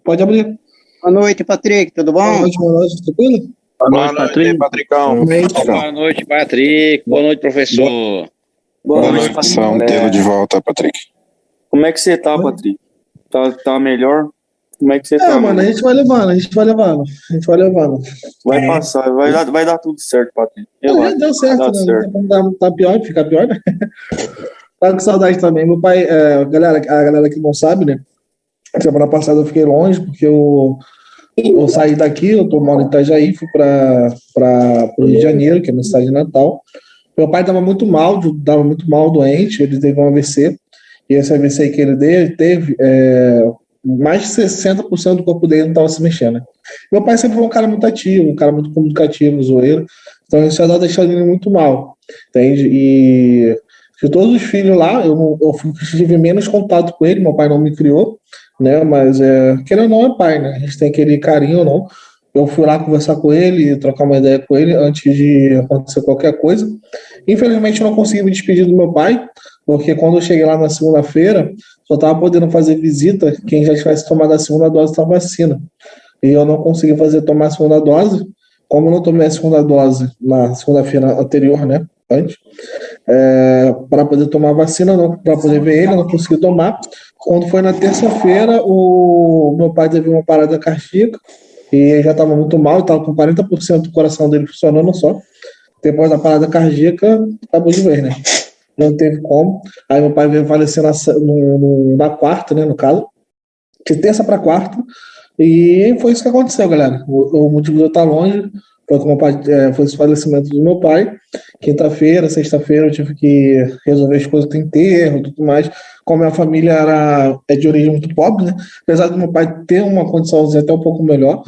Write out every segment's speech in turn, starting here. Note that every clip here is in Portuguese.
Pode abrir. Boa noite, Patrick, tudo bom? Boa noite, tranquilo? Boa noite, Patricão. Boa noite, Patrick. Boa noite, professor. Boa noite, Patricão. Tê-lo de volta, Patrick. Como é que você tá, Patrick? Tá melhor? Como é que você tá? Mano, a gente vai levando. Vai passar, vai dar tudo certo, Patrick. Já deu certo, né? Tá pior, fica pior, né? Tá com saudade também. Meu pai, a galera que não sabe, né? Semana passada eu fiquei longe, porque eu saí daqui, eu moro em Itajaí, fui para o Rio de Janeiro, que é minha cidade de Natal. Meu pai estava muito mal, doente, ele teve um AVC, e esse AVC que ele teve, mais de 60% do corpo dele não estava se mexendo. Né? Meu pai sempre foi um cara muito ativo, um cara muito comunicativo, zoeiro, então isso já deixando ele muito mal, entende? E de todos os filhos lá, eu tive menos contato com ele, meu pai não me criou, né? Mas querendo ou não é pai, né? A gente tem aquele carinho ou não. Eu fui lá conversar com ele, trocar uma ideia com ele antes de acontecer qualquer coisa. Infelizmente eu não consegui me despedir do meu pai, porque quando eu cheguei lá na segunda-feira, só estava podendo fazer visita quem já tivesse tomado a segunda dose da vacina. E eu não consegui tomar a segunda dose. Como eu não tomei a segunda dose na segunda-feira anterior, né? Antes, para poder tomar a vacina, para poder ver ele, eu não consegui tomar. Quando foi na terça-feira, o meu pai teve uma parada cardíaca e ele já estava muito mal, estava com 40% do coração dele funcionando só. Depois da parada cardíaca, acabou de vez, né? Não teve como. Aí meu pai veio falecer na quarta, né, no caso, de terça para quarta, e foi isso que aconteceu, galera. O motivo de eu estar longe foi esse falecimento do meu pai. Quinta-feira, sexta-feira eu tive que resolver as coisas do enterro e tudo mais. Como a minha família é de origem muito pobre, né? Apesar do meu pai ter uma condição até um pouco melhor,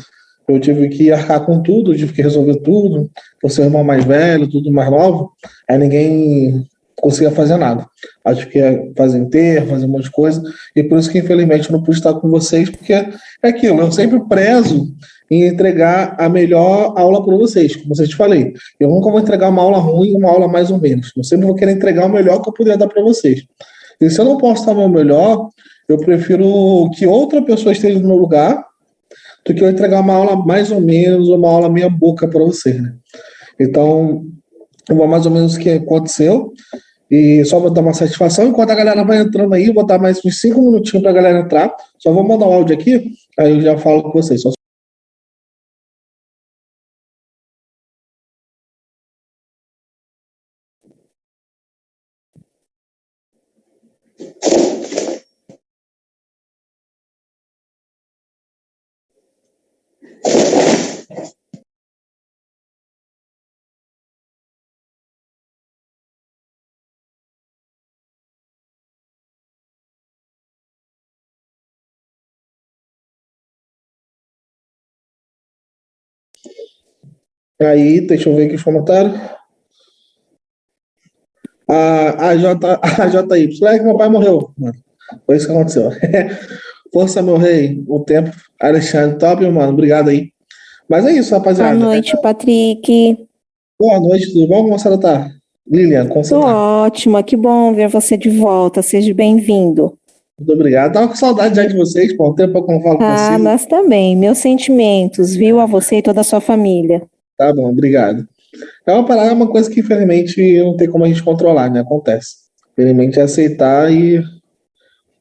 eu tive que arcar com tudo, eu tive que resolver tudo. Eu sou o irmão mais velho, tudo mais novo, aí ninguém conseguia fazer nada. Acho que fazer enterro, fazer um monte de coisa, e por isso que infelizmente eu não pude estar com vocês, porque é aquilo, eu sempre prezo em entregar a melhor aula para vocês, como eu te falei. Eu nunca vou entregar uma aula ruim, uma aula mais ou menos. Eu sempre vou querer entregar o melhor que eu puder dar para vocês. E se eu não posso dar o meu melhor, eu prefiro que outra pessoa esteja no meu lugar do que eu entregar uma aula mais ou menos, ou uma aula meia boca para vocês, né? Então, mais ou menos o que aconteceu. E só vou dar uma satisfação. Enquanto a galera vai entrando aí, vou dar mais uns 5 minutinhos para a galera entrar. Só vou mandar um áudio aqui, aí eu já falo com vocês. Aí, deixa eu ver aqui os comentários. A JY, que meu pai morreu, mano. Foi isso que aconteceu. Força, meu rei, o tempo. Alexandre, top, mano. Obrigado aí. Mas é isso, rapaziada. Boa noite, Patrick. Boa noite, tudo bom? Como a senhora tá? Lilian, como você Tô tá? ótima, que bom ver você de volta. Seja bem-vindo. Muito obrigado. Tava com saudade já de vocês, pô. Um tempo que eu não falo com vocês. Nós também. Meus sentimentos, viu? A você e toda a sua família. Tá bom, obrigado. É uma coisa que, infelizmente, não tem como a gente controlar, né? Acontece. Infelizmente, é aceitar e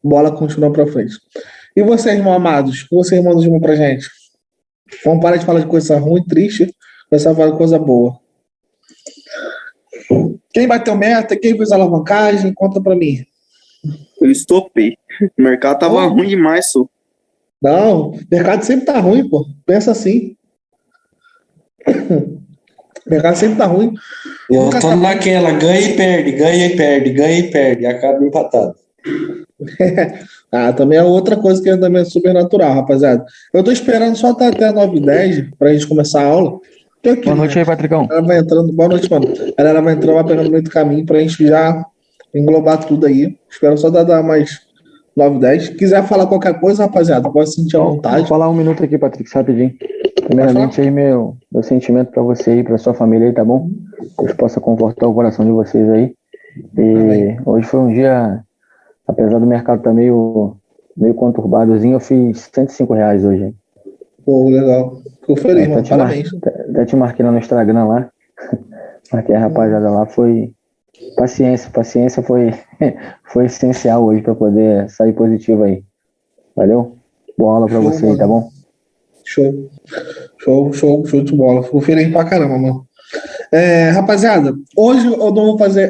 bola continua pra frente. E vocês, irmãos amados? O que vocês mandam de bom pra gente? Vamos parar de falar de coisa ruim, triste, começar a falar de coisa boa. Quem bateu meta? Quem fez alavancagem? Conta pra mim. Eu estopei. O mercado tava ruim demais, só. Não, o mercado sempre tá ruim, pô. Pensa assim. O mercado sempre tá ruim. Eu tô naquela, ganha e perde, ganha e perde, ganha e perde, acaba empatado. Também é outra coisa que também é super natural, rapaziada. Eu tô esperando só até 9h10 pra gente começar a aula. Aqui, boa noite aí, Patricão. A galera vai entrando, boa noite, mano. A galera vai entrando, vai pegando no meio do caminho pra gente já englobar tudo aí. Espero só dar mais 9h10. Se quiser falar qualquer coisa, rapaziada, pode sentir à vontade. Vou falar um minuto aqui, Patrick, rapidinho. Primeiramente aí, meu sentimento pra você e pra sua família aí, tá bom? Deus possa confortar o coração de vocês aí. E hoje foi um dia, apesar do mercado estar meio meio conturbadozinho, eu fiz R$ 105 hoje, hein? Pô, legal. Fico feliz, mano. Parabéns. Até te marquei lá no Instagram lá. Marquei a rapaziada lá, foi... Paciência foi essencial hoje para poder sair positivo aí. Valeu? Boa aula para você aí, tá bom? Show de bola. Fico feliz pra caramba, mano. Rapaziada, hoje eu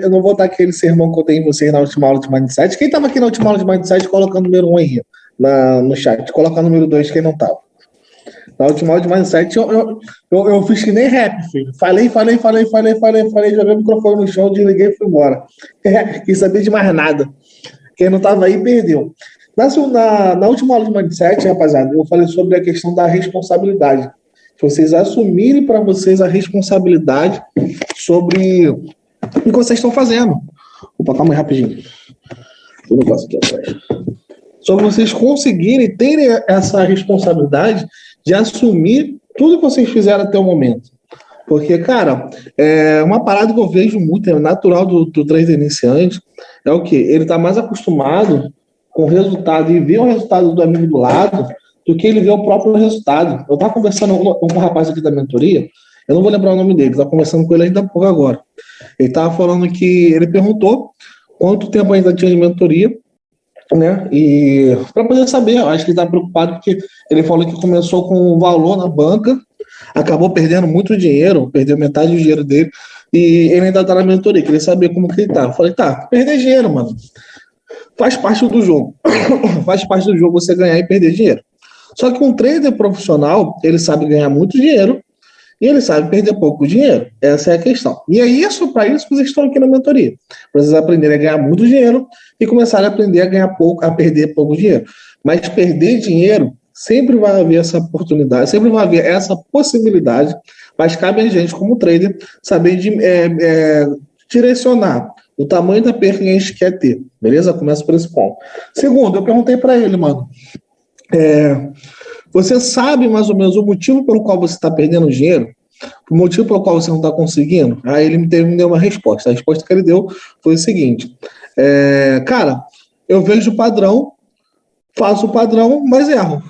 não vou dar aquele sermão que eu tenho em vocês na última aula de Mindset. Quem tava aqui na última aula de Mindset, coloca o número 1 aí no chat. Coloca o número 2, quem não tava. Na última aula de Mindset, eu fiz que nem rap, filho. Falei, joguei o microfone no chão, desliguei e fui embora. Quis saber de mais nada. Quem não tava aí, perdeu. Na última aula de Mindset, rapaziada, eu falei sobre a questão da responsabilidade. Vocês assumirem para vocês a responsabilidade sobre o que vocês estão fazendo. Opa, calma aí, rapidinho. Tem um negócio aqui atrás. Sobre vocês conseguirem ter essa responsabilidade de assumir tudo que vocês fizeram até o momento. Porque, cara, uma parada que eu vejo muito, é natural do trader iniciante, é o quê? Ele está mais acostumado com o resultado e ver o resultado do amigo do lado do que ele vê o próprio resultado. Eu estava conversando com um rapaz aqui da mentoria, eu não vou lembrar o nome dele, estava conversando com ele ainda há pouco agora. Ele estava falando que ele perguntou quanto tempo ainda tinha de mentoria, né? E para poder saber, eu acho que ele está preocupado porque ele falou que começou com um valor na banca, acabou perdendo muito dinheiro, perdeu metade do dinheiro dele, e ele ainda está na mentoria, queria saber como que ele tá. Eu falei, tá, perder dinheiro, mano. Faz parte do jogo. Faz parte do jogo você ganhar e perder dinheiro. Só que um trader profissional, ele sabe ganhar muito dinheiro e ele sabe perder pouco dinheiro. Essa é a questão. E é isso, para isso que vocês estão aqui na mentoria. Para vocês aprenderem a ganhar muito dinheiro e começarem a aprender a ganhar pouco, a perder pouco dinheiro. Mas perder dinheiro, sempre vai haver essa oportunidade, sempre vai haver essa possibilidade, mas cabe a gente, como trader, saber direcionar o tamanho da perda que a gente quer ter. Beleza? Começa por esse ponto. Segundo, eu perguntei para ele, mano, você sabe mais ou menos o motivo pelo qual você está perdendo dinheiro? O motivo pelo qual você não está conseguindo? Aí ele me deu uma resposta. A resposta que ele deu foi o seguinte: cara, eu vejo o padrão, faço o padrão, mas erro.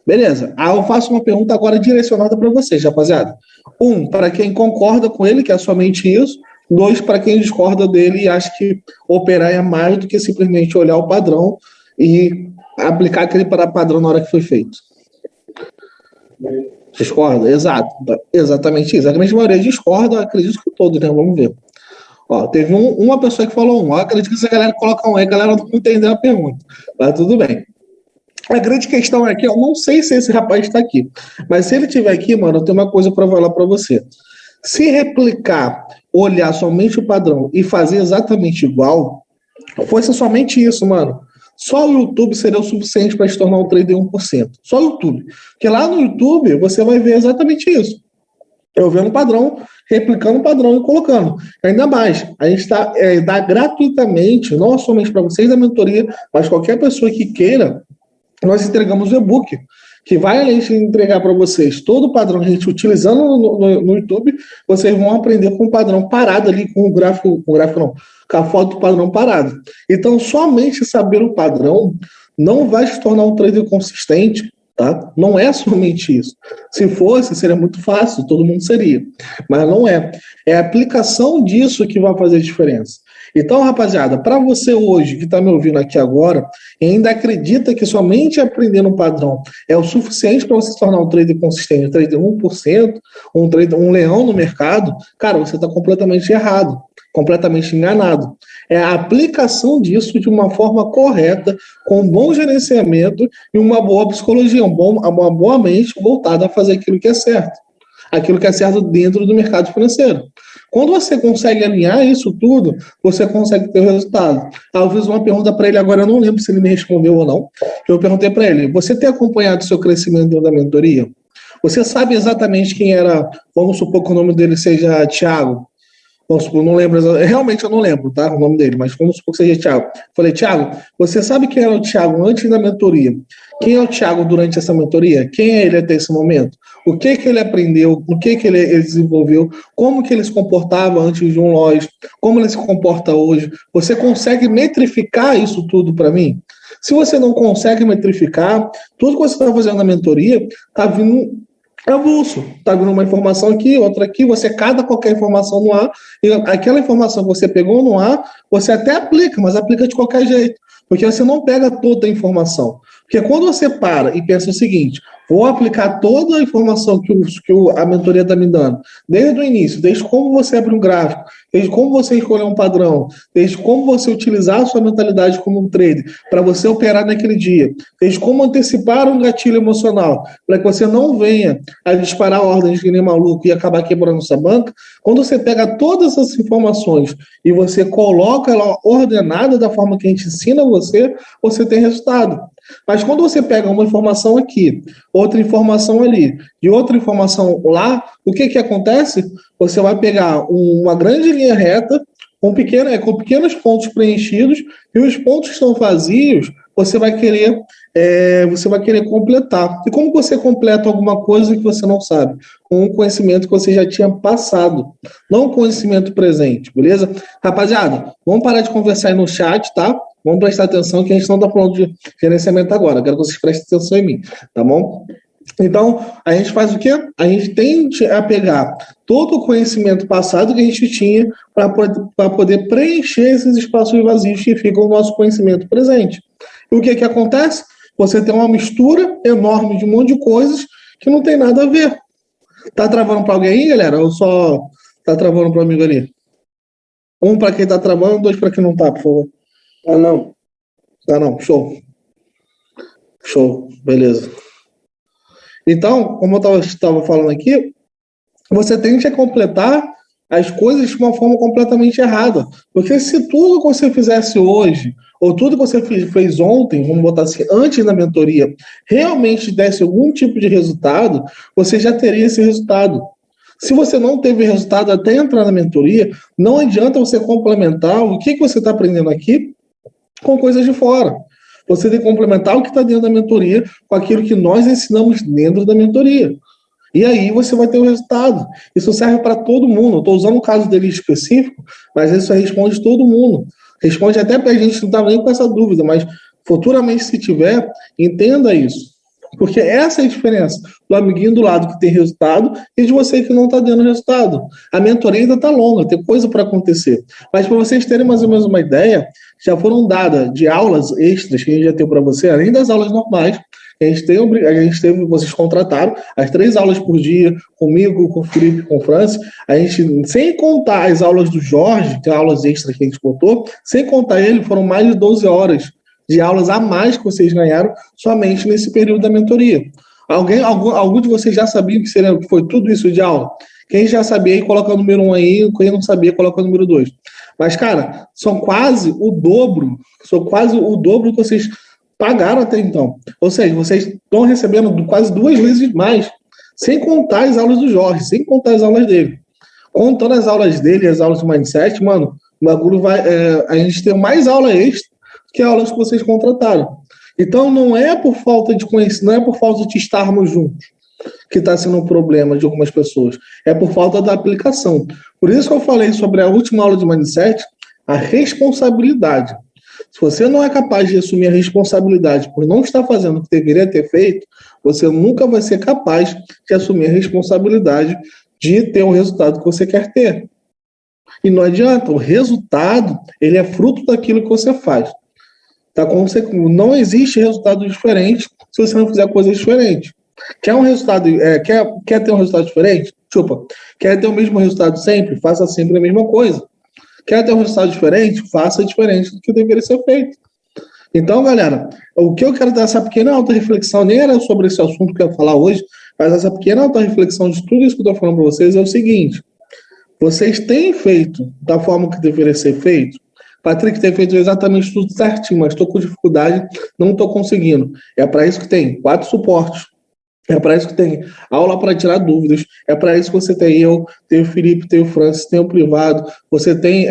Beleza. Aí eu faço uma pergunta agora direcionada para vocês, rapaziada. 1, para quem concorda com ele, que é somente isso. 2, para quem discorda dele e acha que operar é mais do que simplesmente olhar o padrão e aplicar aquele padrão na hora que foi feito. Discorda? Exato. Exatamente isso. A grande maioria discorda, acredito que todos, né? Vamos ver. Ó, teve uma pessoa que falou 1. Acredito que essa galera coloca 1 aí, a galera não entendeu a pergunta. Mas tudo bem. A grande questão é que eu não sei se esse rapaz está aqui. Mas se ele estiver aqui, mano, eu tenho uma coisa para falar para você. Se replicar, olhar somente o padrão e fazer exatamente igual, fosse somente isso, mano. Só o YouTube seria o suficiente para se tornar um trader 1%. Só o YouTube. Porque lá no YouTube você vai ver exatamente isso. Eu vendo o padrão, replicando o padrão e colocando. Ainda mais, a gente dá gratuitamente, não somente para vocês da mentoria, mas qualquer pessoa que queira, nós entregamos o e-book, que vai a gente entregar para vocês todo o padrão que a gente utilizando no YouTube, vocês vão aprender com o padrão parado ali, com a foto do padrão parado. Então, somente saber o padrão não vai se tornar um trader consistente, tá? Não é somente isso. Se fosse, seria muito fácil, todo mundo seria. Mas não é. É a aplicação disso que vai fazer diferença. Então, rapaziada, para você hoje que está me ouvindo aqui agora e ainda acredita que somente aprender um padrão é o suficiente para você se tornar um trader consistente, um trader 1%, um leão no mercado, cara, você está completamente errado, completamente enganado. É a aplicação disso de uma forma correta, com um bom gerenciamento e uma boa psicologia, uma boa mente voltada a fazer aquilo que é certo. Aquilo que é certo dentro do mercado financeiro. Quando você consegue alinhar isso tudo, você consegue ter o resultado. Eu fiz uma pergunta para ele agora, eu não lembro se ele me respondeu ou não. Eu perguntei para ele, você tem acompanhado o seu crescimento dentro da mentoria? Você sabe exatamente quem era, vamos supor que o nome dele seja Thiago? Vamos supor, não lembro, realmente eu não lembro, tá? O nome dele, mas vamos supor que seja Thiago. Falei, Thiago, você sabe quem era o Thiago antes da mentoria? Quem é o Thiago durante essa mentoria? Quem é ele até esse momento? O que ele aprendeu? O que ele desenvolveu? Como que ele se comportava antes de um loja? Como ele se comporta hoje? Você consegue metrificar isso tudo para mim? Se você não consegue metrificar, tudo que você está fazendo na mentoria está vindo avulso. Está vindo uma informação aqui, outra aqui, você cata qualquer informação no ar, e aquela informação que você pegou no ar, você até aplica, mas aplica de qualquer jeito, porque você não pega toda a informação. Porque quando você para e pensa o seguinte, vou aplicar toda a informação que a mentoria está me dando, desde o início, desde como você abre um gráfico, desde como você escolher um padrão, desde como você utilizar a sua mentalidade como um trader para você operar naquele dia, desde como antecipar um gatilho emocional, para que você não venha a disparar ordens que nem maluco e acabar quebrando sua banca. Quando você pega todas essas informações e você coloca ela ordenada da forma que a gente ensina você tem resultado. Mas quando você pega uma informação aqui, outra informação ali e outra informação lá, o que acontece? Você vai pegar uma grande linha reta com pequenos pontos preenchidos, e os pontos que estão vazios você vai querer completar. E como você completa alguma coisa que você não sabe? Com um conhecimento que você já tinha passado, não conhecimento presente, beleza? Rapaziada, vamos parar de conversar aí no chat, tá? Vamos prestar atenção que a gente não está falando de gerenciamento agora. Quero que vocês prestem atenção em mim, tá bom? Então, a gente faz o quê? A gente tende a pegar todo o conhecimento passado que a gente tinha para poder preencher esses espaços vazios que ficam no nosso conhecimento presente. E o que acontece? Você tem uma mistura enorme de um monte de coisas que não tem nada a ver. Tá travando para alguém aí, galera? Ou só tá travando para o amigo ali? Um para quem tá travando, dois para quem não tá, por favor. Ah, não. Tá não, show. Show, beleza. Então, como eu estava falando aqui, você tende a completar as coisas de uma forma completamente errada. Porque se tudo que você fizesse hoje, ou tudo que você fez ontem, vamos botar assim, antes da mentoria, realmente desse algum tipo de resultado, você já teria esse resultado. Se você não teve resultado até entrar na mentoria, não adianta você complementar o que você está aprendendo aqui com coisas de fora. Você tem que complementar o que está dentro da mentoria com aquilo que nós ensinamos dentro da mentoria. E aí você vai ter o resultado. Isso serve para todo mundo. Eu estou usando um caso dele específico, mas isso responde todo mundo. Responde até para a gente que não está nem com essa dúvida, mas futuramente, se tiver, entenda isso. Porque essa é a diferença do amiguinho do lado que tem resultado e de você que não está dando resultado. A mentoria ainda está longa, tem coisa para acontecer. Mas para vocês terem mais ou menos uma ideia, já foram dadas de aulas extras que a gente já tem para você, além das aulas normais, a gente teve, vocês contrataram as 3 aulas por dia, comigo, com o Felipe, com o Francis. A gente, sem contar as aulas do Jorge, que é aulas extras que a gente botou, sem contar ele, foram mais de 12 horas de aulas a mais que vocês ganharam somente nesse período da mentoria. Algum de vocês já sabia que foi tudo isso de aula? Quem já sabia aí, coloca o número 1 aí, quem não sabia, coloca o número 2. Mas, cara, são quase o dobro que vocês pagaram até então. Ou seja, vocês estão recebendo quase 2 vezes mais, sem contar as aulas do Jorge, sem contar as aulas dele. Contando as aulas dele, as aulas do Mindset, mano, o bagulho vai... a gente tem mais aula extra que aulas que vocês contrataram. Então, não é por falta de conhecimento, não é por falta de estarmos juntos que está sendo um problema de algumas pessoas. É por falta da aplicação. Por isso que eu falei sobre a última aula de Mindset, a responsabilidade. Se você não é capaz de assumir a responsabilidade por não estar fazendo o que deveria ter feito, você nunca vai ser capaz de assumir a responsabilidade de ter o resultado que você quer ter. E não adianta, o resultado, ele é fruto daquilo que você faz. Tá? Não existe resultado diferente se você não fizer coisas diferentes. Quer um resultado, quer ter um resultado diferente? Quer ter o mesmo resultado sempre? Faça sempre a mesma coisa. Quer ter um resultado diferente? Faça diferente do que deveria ser feito. Então, galera, o que eu quero dar essa pequena auto-reflexão, nem era sobre esse assunto que eu ia falar hoje, mas essa pequena auto-reflexão de tudo isso que eu estou falando para vocês é o seguinte: vocês têm feito da forma que deveria ser feito? Patrick tem feito exatamente tudo certinho, mas estou com dificuldade, não estou conseguindo. É para isso que tem 4 suportes. É para isso que tem aula para tirar dúvidas. É para isso que você tem eu, tem o Felipe, tem o Francis, tem o privado. Você tem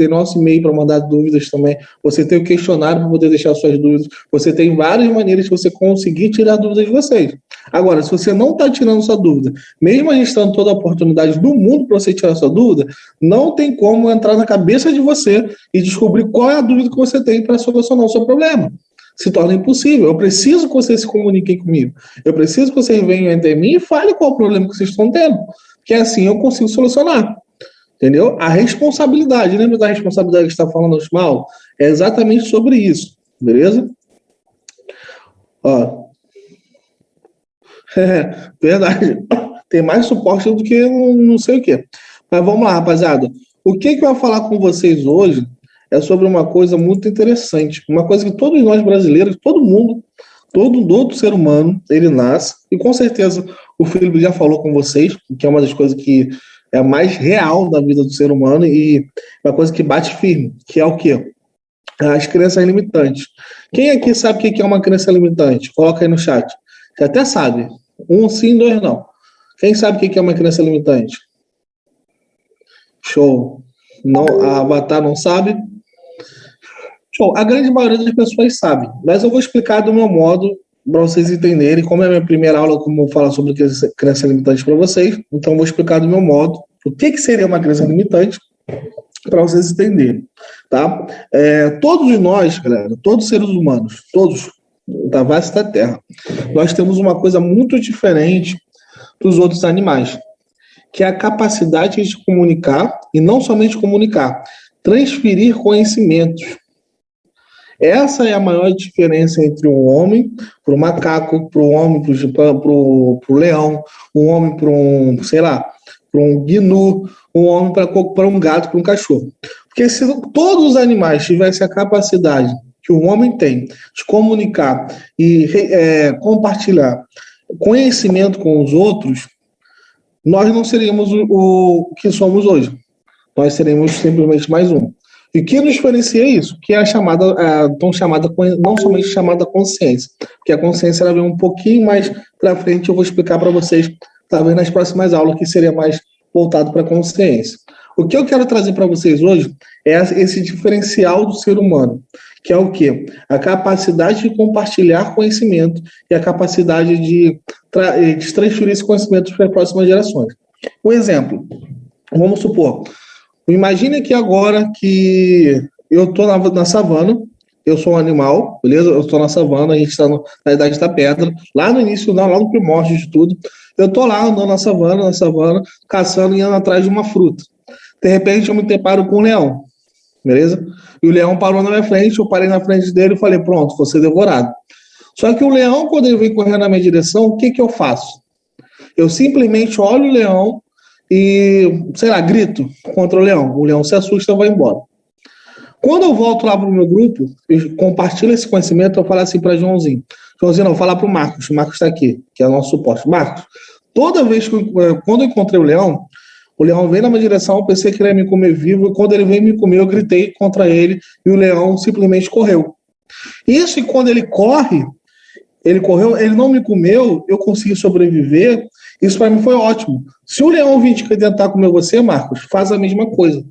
nosso e-mail para mandar dúvidas também. Você tem o questionário para poder deixar suas dúvidas. Você tem várias maneiras de você conseguir tirar dúvidas de vocês. Agora, se você não está tirando sua dúvida, mesmo a gente dando toda a oportunidade do mundo para você tirar sua dúvida, não tem como entrar na cabeça de você e descobrir qual é a dúvida que você tem para solucionar o seu problema. se torna impossível. Eu preciso que vocês se comuniquem comigo. Eu preciso que vocês venham até mim e falem qual é o problema que vocês estão tendo. Que assim eu consigo solucionar. Entendeu? A responsabilidade, lembra da responsabilidade que você está falando no mal? É exatamente sobre isso. Beleza? Ó. Verdade. Tem mais suporte do que não sei o quê. Mas vamos lá, rapaziada. O que eu vou falar com vocês hoje é sobre uma coisa muito interessante. Uma coisa que todos nós brasileiros, todo mundo, todo ser humano, ele nasce. E com certeza o Felipe já falou com vocês, que é uma das coisas que é a mais real da vida do ser humano e uma coisa que bate firme, que é o quê? As crenças limitantes. Quem aqui sabe o que é uma crença limitante? Coloca aí no chat. Você até sabe. 1 sim, 2 não. Quem sabe o que é uma crença limitante? Show. Não, a Avatar não sabe? Show. A grande maioria das pessoas sabe. Mas eu vou explicar do meu modo para vocês entenderem. Como é a minha primeira aula, como eu vou falar sobre crença limitante para vocês, então eu vou explicar do meu modo o que seria uma crença limitante para vocês entenderem. Tá? Todos nós, galera, todos os seres humanos, todos da face da Terra, nós temos uma coisa muito diferente dos outros animais, que é a capacidade de comunicar, e não somente comunicar, transferir conhecimentos. Essa é a maior diferença entre um homem para o macaco, para o homem para o leão, um homem para um, sei lá, para um gnu, um homem para um gato, para um cachorro. Porque se todos os animais tivessem a capacidade que o homem tem de comunicar e compartilhar conhecimento com os outros, nós não seríamos o que somos hoje. Nós seremos simplesmente mais um. E o que nos diferencia isso? Que é a chamada, não somente chamada consciência, porque a consciência ela vem um pouquinho mais para frente, eu vou explicar para vocês, talvez nas próximas aulas, que seria mais voltado para a consciência. O que eu quero trazer para vocês hoje é esse diferencial do ser humano, que é o quê? A capacidade de compartilhar conhecimento e a capacidade de transferir esse conhecimento para as próximas gerações. Um exemplo, vamos supor, imagine que agora que eu estou na savana, eu sou um animal, beleza? Eu estou na savana, a gente está na idade da pedra, lá no início, lá no primórdio de tudo, eu estou lá andando na savana, caçando e andando atrás de uma fruta. De repente eu me deparo com um leão, beleza? E o leão parou na minha frente, eu parei na frente dele e falei, pronto, vou ser devorado. Só que o leão, quando ele vem correndo na minha direção, o que eu faço? Eu simplesmente olho o leão e, sei lá, grito contra o leão se assusta e vai embora. Quando eu volto lá para o meu grupo, eu compartilho esse conhecimento, eu falo assim para Joãozinho, não, vou falar para o Marcos está aqui, que é o nosso suporte. Marcos, toda vez quando eu encontrei o leão veio na minha direção, eu pensei que ele ia me comer vivo, e quando ele veio me comer, eu gritei contra ele, e o leão simplesmente correu. Isso, e quando ele correu, ele não me comeu, eu consegui sobreviver, isso para mim foi ótimo. Se o leão vir tentar comer você, Marcos, faz a mesma coisa.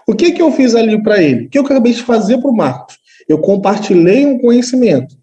O que eu fiz ali para ele? O que eu acabei de fazer para o Marcos? Eu compartilhei um conhecimento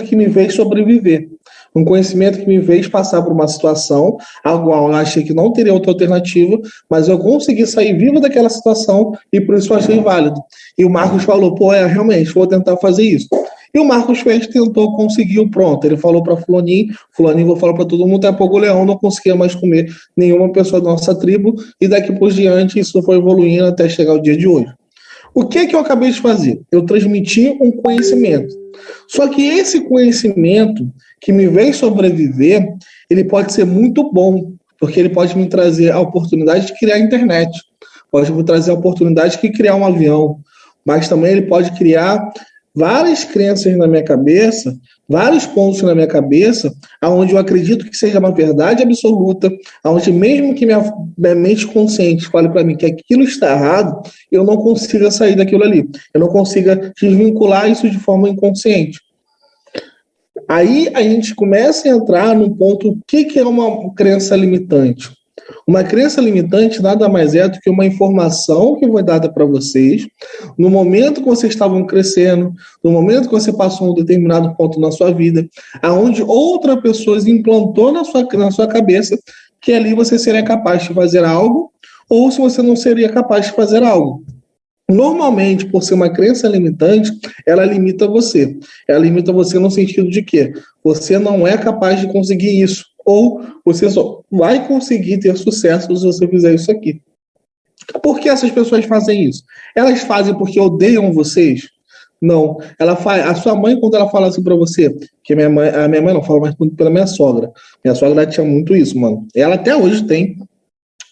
que me fez sobreviver. Um conhecimento que me fez passar por uma situação, a qual eu achei que não teria outra alternativa, mas eu consegui sair vivo daquela situação e por isso eu achei válido. E o Marcos falou, realmente, vou tentar fazer isso. E o Marcos fez, tentou, conseguiu, pronto. Ele falou para Fulaninho, vou falar para todo mundo, daqui a pouco o leão não conseguia mais comer nenhuma pessoa da nossa tribo, e daqui por diante isso foi evoluindo até chegar o dia de hoje. O que eu acabei de fazer? Eu transmiti um conhecimento. Só que esse conhecimento que me veio sobreviver, ele pode ser muito bom, porque ele pode me trazer a oportunidade de criar a internet, pode me trazer a oportunidade de criar um avião, mas também ele pode criar várias crenças na minha cabeça, vários pontos na minha cabeça, onde eu acredito que seja uma verdade absoluta, onde mesmo que minha mente consciente fale para mim que aquilo está errado, eu não consiga sair daquilo ali, eu não consiga desvincular isso de forma inconsciente. Aí a gente começa a entrar no ponto, o que é uma crença limitante? Uma crença limitante nada mais é do que uma informação que foi dada para vocês no momento que vocês estavam crescendo, no momento que você passou um determinado ponto na sua vida, aonde outra pessoa implantou na sua cabeça que ali você seria capaz de fazer algo ou se você não seria capaz de fazer algo. Normalmente, por ser uma crença limitante, ela limita você. Ela limita você no sentido de que você não é capaz de conseguir isso, ou você só vai conseguir ter sucesso se você fizer isso aqui. Por que essas pessoas fazem isso? Elas fazem porque odeiam vocês? Não. Ela faz, a sua mãe, quando ela fala assim pra você, que a minha mãe não fala mais pela minha sogra. Minha sogra tinha muito isso, mano. Ela até hoje tem.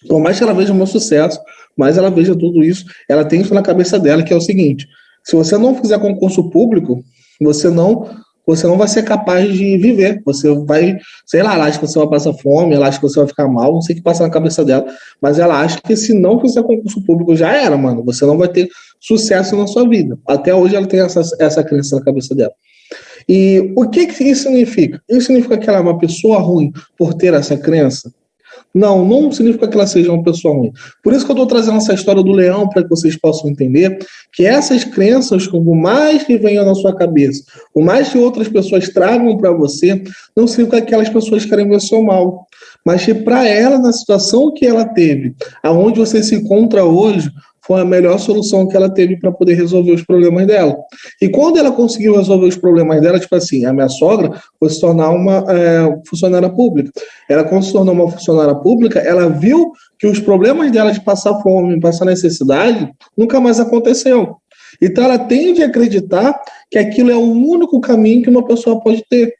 Por mais que ela veja o meu sucesso, mas ela veja tudo isso, ela tem isso na cabeça dela, que é o seguinte: se você não fizer concurso público, você não vai ser capaz de viver. Você vai, sei lá, ela acha que você vai passar fome, ela acha que você vai ficar mal, não sei o que passa na cabeça dela, mas ela acha que se não fizer concurso público já era, mano. Você não vai ter sucesso na sua vida. Até hoje ela tem essa crença na cabeça dela. E o que isso significa? Isso significa que ela é uma pessoa ruim por ter essa crença? Não significa que ela seja uma pessoa ruim. Por isso que eu estou trazendo essa história do leão, para que vocês possam entender que essas crenças, por mais que venham na sua cabeça, por mais que outras pessoas tragam para você, não significa que aquelas pessoas querem ver o seu mal. Mas que para ela, na situação que ela teve, aonde você se encontra hoje, foi a melhor solução que ela teve para poder resolver os problemas dela. E quando ela conseguiu resolver os problemas dela, tipo assim, a minha sogra foi se tornar uma funcionária pública. Ela, quando se tornou uma funcionária pública, ela viu que os problemas dela de passar fome, passar necessidade, nunca mais aconteceu. Então ela tende a acreditar que aquilo é o único caminho que uma pessoa pode ter.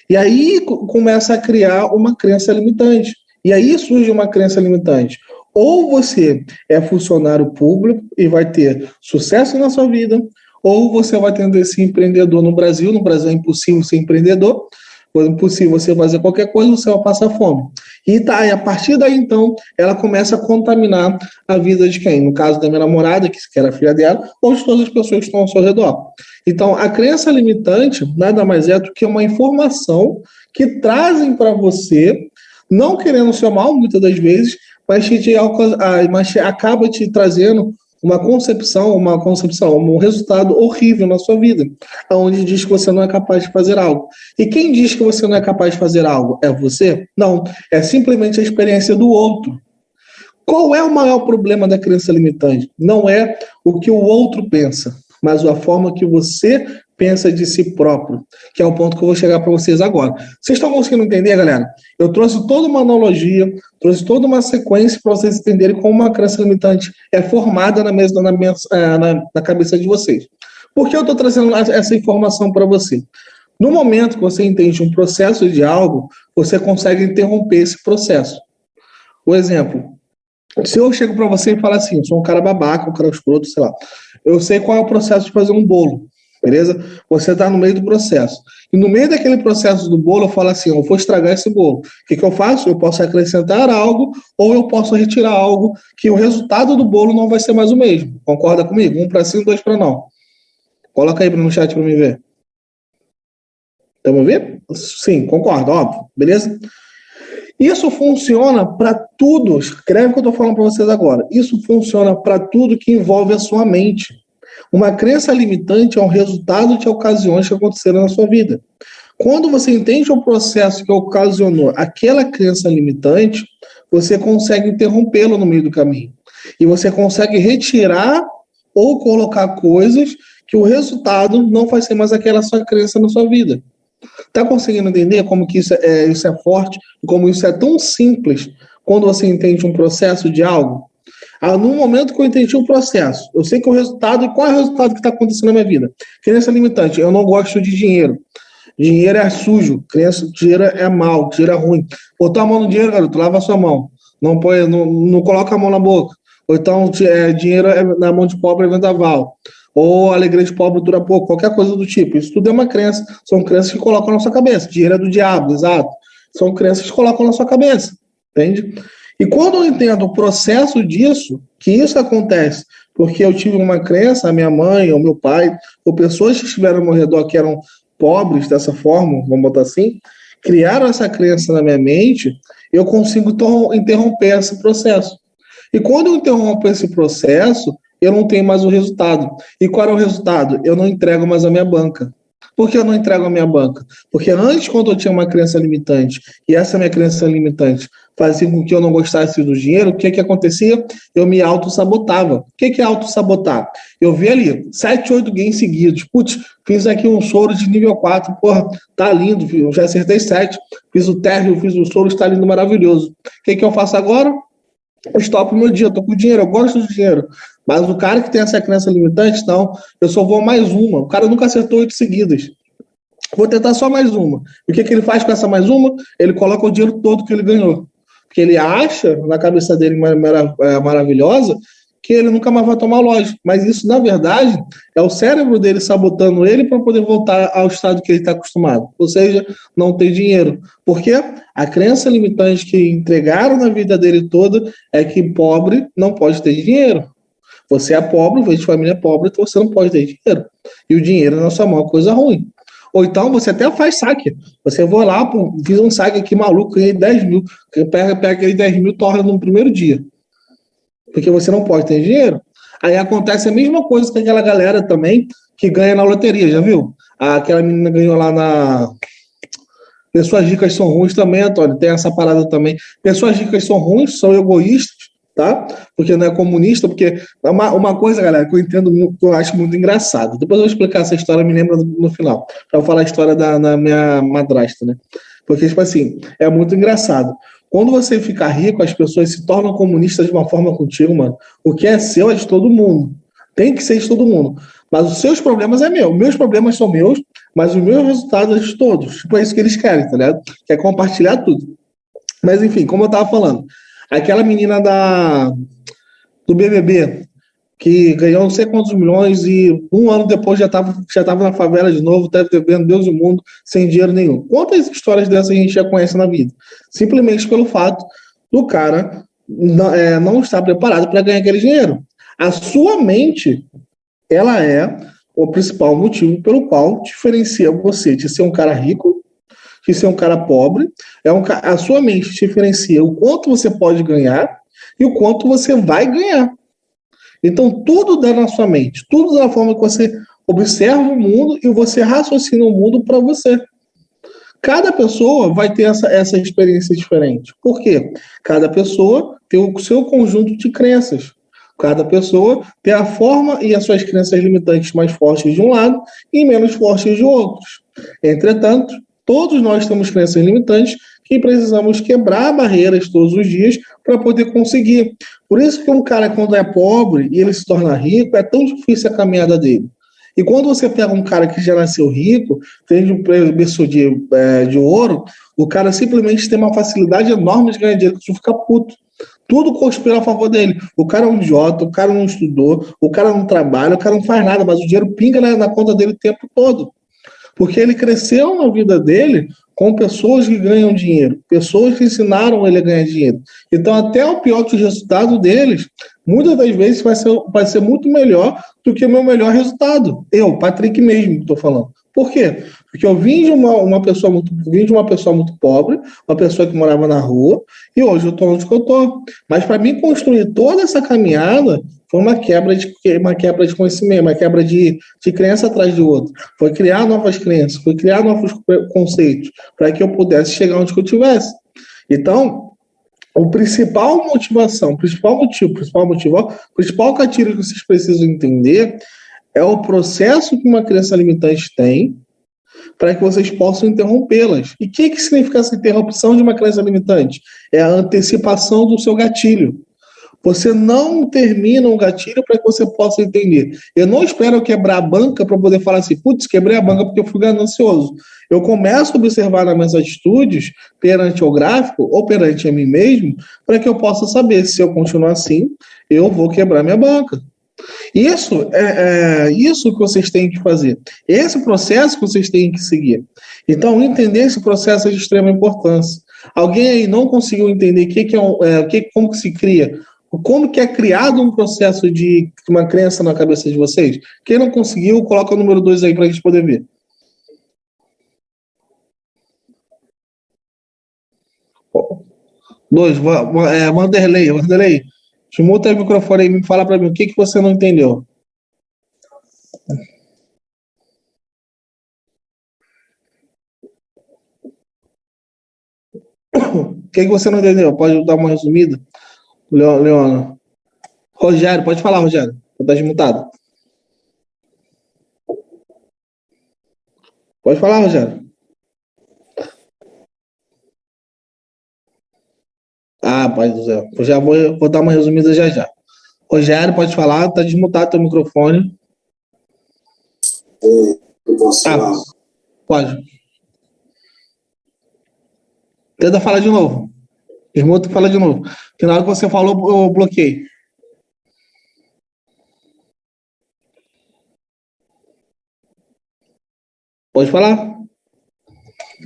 E aí começa a criar uma crença limitante. E aí surge uma crença limitante. Ou você é funcionário público e vai ter sucesso na sua vida, ou você vai ter esse empreendedor no Brasil. No Brasil é impossível ser empreendedor, é impossível você fazer qualquer coisa, você vai passar fome. E a partir daí, então, ela começa a contaminar a vida de quem? No caso da minha namorada, que era filha dela, ou de todas as pessoas que estão ao seu redor. Então, a crença limitante nada mais é do que uma informação que trazem para você, não querendo o seu mal, muitas das vezes, mas acaba te trazendo um resultado horrível na sua vida, onde diz que você não é capaz de fazer algo. E quem diz que você não é capaz de fazer algo? É você? Não, é simplesmente a experiência do outro. Qual é o maior problema da crença limitante? Não é o que o outro pensa, mas a forma que você pensa de si próprio, que é o ponto que eu vou chegar para vocês agora. Vocês estão conseguindo entender, galera? Eu trouxe toda uma analogia, trouxe toda uma sequência para vocês entenderem como uma crença limitante é formada na cabeça de vocês. Por que eu estou trazendo essa informação para você? No momento que você entende um processo de algo, você consegue interromper esse processo. O exemplo, se eu chego para você e falar assim, eu sou um cara babaca, um cara escroto, sei lá, eu sei qual é o processo de fazer um bolo. Beleza? Você está no meio do processo. E no meio daquele processo do bolo, eu falo assim, eu vou estragar esse bolo. O que eu faço? Eu posso acrescentar algo ou eu posso retirar algo que o resultado do bolo não vai ser mais o mesmo. Concorda comigo? 1 para sim, 2 para não. Coloca aí no chat para mim ver. Estamos vendo? Sim, concordo, óbvio. Beleza? Isso funciona para tudo. Escreve o que eu estou falando para vocês agora. Isso funciona para tudo que envolve a sua mente. Uma crença limitante é um resultado de ocasiões que aconteceram na sua vida. Quando você entende o processo que ocasionou aquela crença limitante, você consegue interrompê-lo no meio do caminho. E você consegue retirar ou colocar coisas que o resultado não vai ser mais aquela sua crença na sua vida. Está conseguindo entender como que isso é forte, como isso é tão simples quando você entende um processo de algo? No momento que eu entendi o processo, eu sei que o resultado, e qual é o resultado que está acontecendo na minha vida? Crença limitante, eu não gosto de dinheiro. Dinheiro é sujo, dinheiro é mal, dinheiro é ruim. Botar a mão no dinheiro, garoto, lava a sua mão. Não coloca a mão na boca. Ou então, dinheiro na mão de pobre é vendaval. Ou alegria de pobre dura pouco, qualquer coisa do tipo. Isso tudo é uma crença, são crenças que colocam na sua cabeça. Dinheiro é do diabo, exato. São crenças que colocam na sua cabeça, entende? E quando eu entendo o processo disso, que isso acontece porque eu tive uma crença, a minha mãe, ou meu pai, ou pessoas que estiveram ao meu redor que eram pobres dessa forma, vamos botar assim, criaram essa crença na minha mente, eu consigo interromper esse processo. E quando eu interrompo esse processo, eu não tenho mais o resultado. E qual é o resultado? Eu não entrego mais a minha banca. Por que eu não entrego a minha banca? Porque antes, quando eu tinha uma crença limitante, e essa minha crença limitante fazia com que eu não gostasse do dinheiro, o que que acontecia? Eu me auto-sabotava. O que que é auto-sabotar? Eu vi ali 7, 8 games seguidos. Putz, fiz aqui um soro de nível 4. Porra, tá lindo. Eu já acertei 7. Fiz o térreo, fiz o soro, está lindo, maravilhoso. O que que eu faço agora? Eu stop meu dia, eu tô com dinheiro, eu gosto do dinheiro. Mas o cara que tem essa crença limitante, não, eu só vou mais uma. O cara nunca acertou 8 seguidas. Vou tentar só mais uma. E o que que ele faz com essa mais uma? Ele coloca o dinheiro todo que ele ganhou. Porque ele acha, na cabeça dele maravilhosa, que ele nunca mais vai tomar loja. Mas isso, na verdade, é o cérebro dele sabotando ele para poder voltar ao estado que ele está acostumado. Ou seja, não ter dinheiro. Por quê? A crença limitante que entregaram na vida dele toda é que pobre não pode ter dinheiro. Você é pobre, veio de família pobre, então você não pode ter dinheiro. E o dinheiro na sua mão é uma coisa ruim. Ou então você até faz saque. Você vai lá, pô, fiz um saque aqui maluco, ganhei 10 mil. Pega aquele 10 mil, torna no primeiro dia. Porque você não pode ter dinheiro. Aí acontece a mesma coisa com aquela galera também que ganha na loteria, já viu? Aquela menina ganhou lá na... Pessoas ricas são ruins também, Antônio. Tem essa parada também. Pessoas ricas são ruins, são egoístas, tá? Porque não é comunista, porque uma coisa, galera, que eu entendo, que eu acho muito engraçado. Depois eu vou explicar essa história, me lembra no final. Pra eu falar a história da minha madrasta, né? Porque, tipo assim, é muito engraçado. Quando você fica rico, as pessoas se tornam comunistas de uma forma contigo, mano. O que é seu é de todo mundo. Tem que ser de todo mundo. Mas os seus problemas é meu. Meus problemas são meus, mas os meus resultados é de todos. Tipo, é isso que eles querem, tá ligado? Quer compartilhar tudo. Mas, enfim, como eu tava falando, aquela menina do BBB, que ganhou não sei quantos milhões e um ano depois já tava na favela de novo, deve devendo Deus e o mundo, sem dinheiro nenhum. Quantas histórias dessas a gente já conhece na vida? Simplesmente pelo fato do cara não estar preparado para ganhar aquele dinheiro. A sua mente, ela é o principal motivo pelo qual diferencia você de ser um cara rico, de ser um cara pobre. A sua mente diferencia o quanto você pode ganhar e o quanto você vai ganhar. Então, tudo dá na sua mente, tudo da forma que você observa o mundo e você raciocina o mundo para você. Cada pessoa vai ter essa experiência diferente. Por quê? Cada pessoa tem o seu conjunto de crenças. Cada pessoa tem a forma e as suas crenças limitantes mais fortes de um lado e menos fortes de outros. Entretanto, todos nós temos crenças limitantes que precisamos quebrar barreiras todos os dias para poder conseguir. Por isso que um cara, quando é pobre e ele se torna rico, é tão difícil a caminhada dele. E quando você pega um cara que já nasceu rico, tem um berço de ouro, o cara simplesmente tem uma facilidade enorme de ganhar dinheiro, que você fica puto. Tudo conspira a favor dele. O cara é um idiota, o cara não estudou, o cara não trabalha, o cara não faz nada, mas o dinheiro pinga na conta dele o tempo todo. Porque ele cresceu na vida dele com pessoas que ganham dinheiro, pessoas que ensinaram ele a ganhar dinheiro. Então, até o pior que o resultado deles, muitas das vezes vai ser muito melhor do que o meu melhor resultado. Eu, Patrick mesmo, estou falando. Por quê? Porque eu vim de uma pessoa muito pobre, uma pessoa que morava na rua, e hoje eu estou onde eu estou. Mas para mim construir toda essa caminhada foi uma quebra de conhecimento, uma quebra de crença atrás de outra. Foi criar novas crenças, foi criar novos conceitos, para que eu pudesse chegar onde eu estivesse. Então, a principal gatilho que vocês precisam entender é o processo que uma crença limitante tem para que vocês possam interrompê-las. E o que significa essa interrupção de uma crença limitante? É a antecipação do seu gatilho. Você não termina um gatilho para que você possa entender. Eu não espero quebrar a banca para poder falar assim, putz, quebrei a banca porque eu fui ganancioso. Eu começo a observar nas minhas atitudes perante o gráfico ou perante a mim mesmo para que eu possa saber se eu continuar assim, eu vou quebrar minha banca. Isso é isso que vocês têm que fazer. Esse processo que vocês têm que seguir. Então, entender esse processo é de extrema importância. Alguém aí não conseguiu entender como que se cria? Como que é criado um processo de uma crença na cabeça de vocês? Quem não conseguiu, coloca o número 2 aí para a gente poder ver. Dois, Vanderlei, desmuta o microfone aí e me fala para mim o que você não entendeu. O que você não entendeu? Pode dar uma resumida? Leona. Rogério, pode falar, Rogério. Tá desmutado. Pode falar, Rogério. Ah, pai do céu. Eu já vou dar uma resumida já. Rogério, pode falar. Tá desmutado teu microfone. Eu posso falar? Pode. Tenta falar de novo. Desmuta e fala de novo. Porque na hora que você falou, eu bloqueei. Pode falar?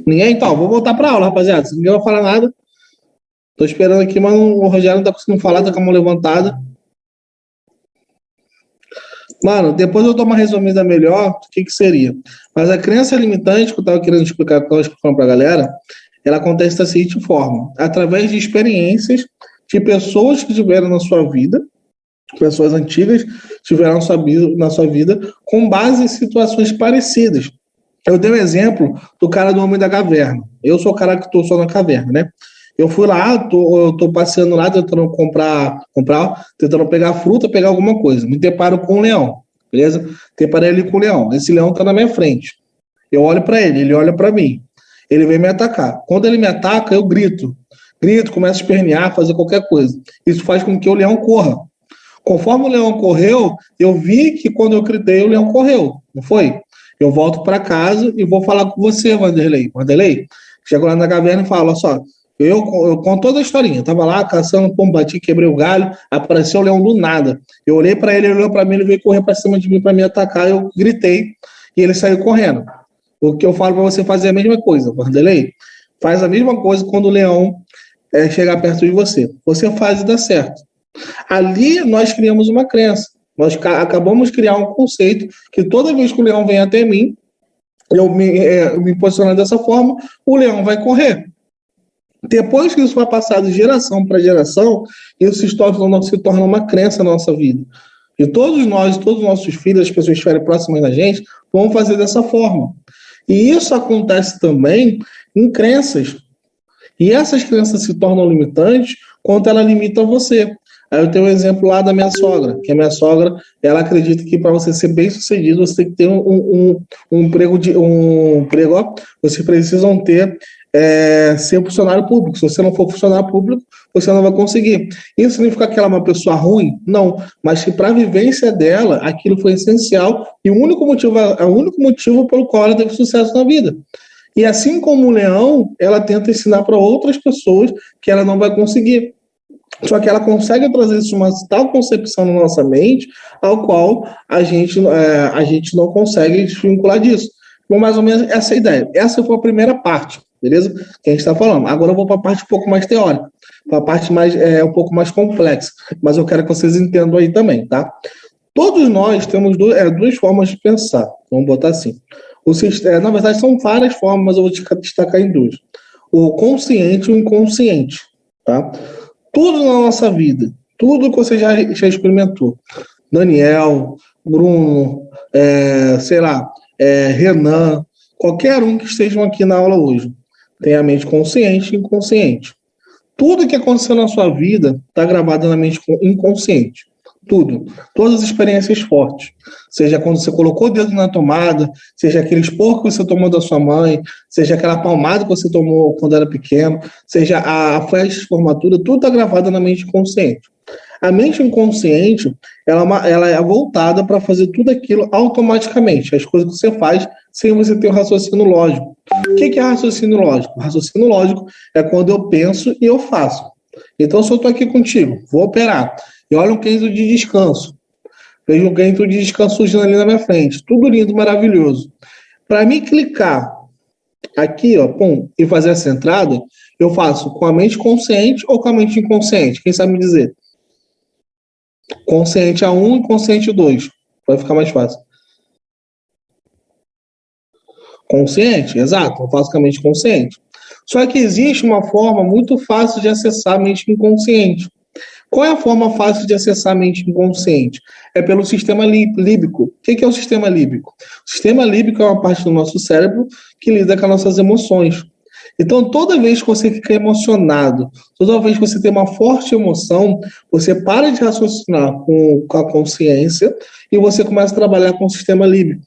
Ninguém? Então, vou voltar para aula, rapaziada. Se ninguém vai falar nada, tô esperando aqui, mas o Rogério não tá conseguindo falar, tá com a mão levantada. Mano, depois eu dou uma resumida melhor, o que seria. Mas a crença limitante, que eu tava querendo explicar, que eu tava explicando pra galera, ela acontece da seguinte forma: através de experiências de pessoas que tiveram na sua vida, pessoas antigas tiveram na sua vida, com base em situações parecidas. Eu dei um exemplo do cara do Homem da Caverna. Eu sou o cara que estou só na caverna, né? Eu fui lá, eu tô passeando lá, tentando tentando pegar fruta, pegar alguma coisa. Me deparo com um leão, beleza? Deparei ali com o leão. Esse leão tá na minha frente. Eu olho para ele olha para mim. Ele vem me atacar. Quando ele me ataca, eu grito, começo a espernear, fazer qualquer coisa. Isso faz com que o leão corra. Conforme o leão correu, eu vi que quando eu gritei, o leão correu, não foi? Eu volto para casa e vou falar com você, Vanderlei. Chego lá na caverna e falo, olha só, eu conto toda a historinha. Eu tava lá caçando, bati, quebrei o galho, apareceu o leão do nada. Eu olhei para ele, ele olhou para mim, ele veio correr para cima de mim para me atacar, eu gritei e ele saiu correndo. O que eu falo para você fazer é a mesma coisa, Vanderlei. Faz a mesma coisa quando o leão chegar perto de você. Você faz e dá certo. Ali nós criamos uma crença. Nós acabamos de criar um conceito que toda vez que o leão vem até mim, eu me posicionar dessa forma, o leão vai correr. Depois que isso vai passar de geração para geração, isso se torna uma crença na nossa vida. E todos os nossos filhos, as pessoas que estiverem próximas da gente, vão fazer dessa forma. E isso acontece também em crenças. E essas crenças se tornam limitantes quando ela limita você. Aí eu tenho um exemplo lá da minha sogra, que a minha sogra, ela acredita que para você ser bem sucedido, você tem que ter um emprego, vocês precisam ser funcionário público. Se você não for funcionário público, você não vai conseguir. Isso significa que ela é uma pessoa ruim? Não, mas que para a vivência dela, aquilo foi essencial e o único motivo pelo qual ela teve sucesso na vida. E assim como o leão, ela tenta ensinar para outras pessoas que ela não vai conseguir. Só que ela consegue trazer isso, uma tal concepção na nossa mente, ao qual a gente não consegue desvincular disso. Então, mais ou menos essa é a ideia. Essa foi a primeira parte, beleza? Que a gente está falando. Agora eu vou para a parte um pouco mais teórica, para a parte um pouco mais complexa, mas eu quero que vocês entendam aí também, tá? Todos nós temos duas formas de pensar, vamos botar assim. Na verdade, são várias formas, mas eu vou destacar em duas. O consciente e o inconsciente, tá? Tudo na nossa vida, tudo que você já experimentou. Daniel, Bruno, Renan, qualquer um que estejam aqui na aula hoje, tem a mente consciente e inconsciente. Tudo que aconteceu na sua vida está gravado na mente inconsciente. Tudo. Todas as experiências fortes. Seja quando você colocou o dedo na tomada, seja aquele esporro que você tomou da sua mãe, seja aquela palmada que você tomou quando era pequeno, seja a festa de formatura, tudo está gravado na mente inconsciente. A mente inconsciente, ela é voltada para fazer tudo aquilo automaticamente, as coisas que você faz sem você ter um raciocínio lógico. O que é raciocínio lógico? O raciocínio lógico é quando eu penso e eu faço. Então, se eu estou aqui contigo, vou operar, e olha um quinto de descanso. Vejo um quinto de descanso surgindo ali na minha frente. Tudo lindo, maravilhoso. Para mim clicar aqui, ó, pum, e fazer essa entrada, eu faço com a mente consciente ou com a mente inconsciente? Quem sabe me dizer? Consciente a 1 e consciente 2. Vai ficar mais fácil. Consciente, exato. Eu faço com a mente consciente. Só que existe uma forma muito fácil de acessar a mente inconsciente. Qual é a forma fácil de acessar a mente inconsciente? É pelo sistema líbico. O que é o sistema líbico? O sistema líbico é uma parte do nosso cérebro que lida com as nossas emoções. Então, toda vez que você fica emocionado, toda vez que você tem uma forte emoção, você para de raciocinar com a consciência e você começa a trabalhar com o sistema límbico.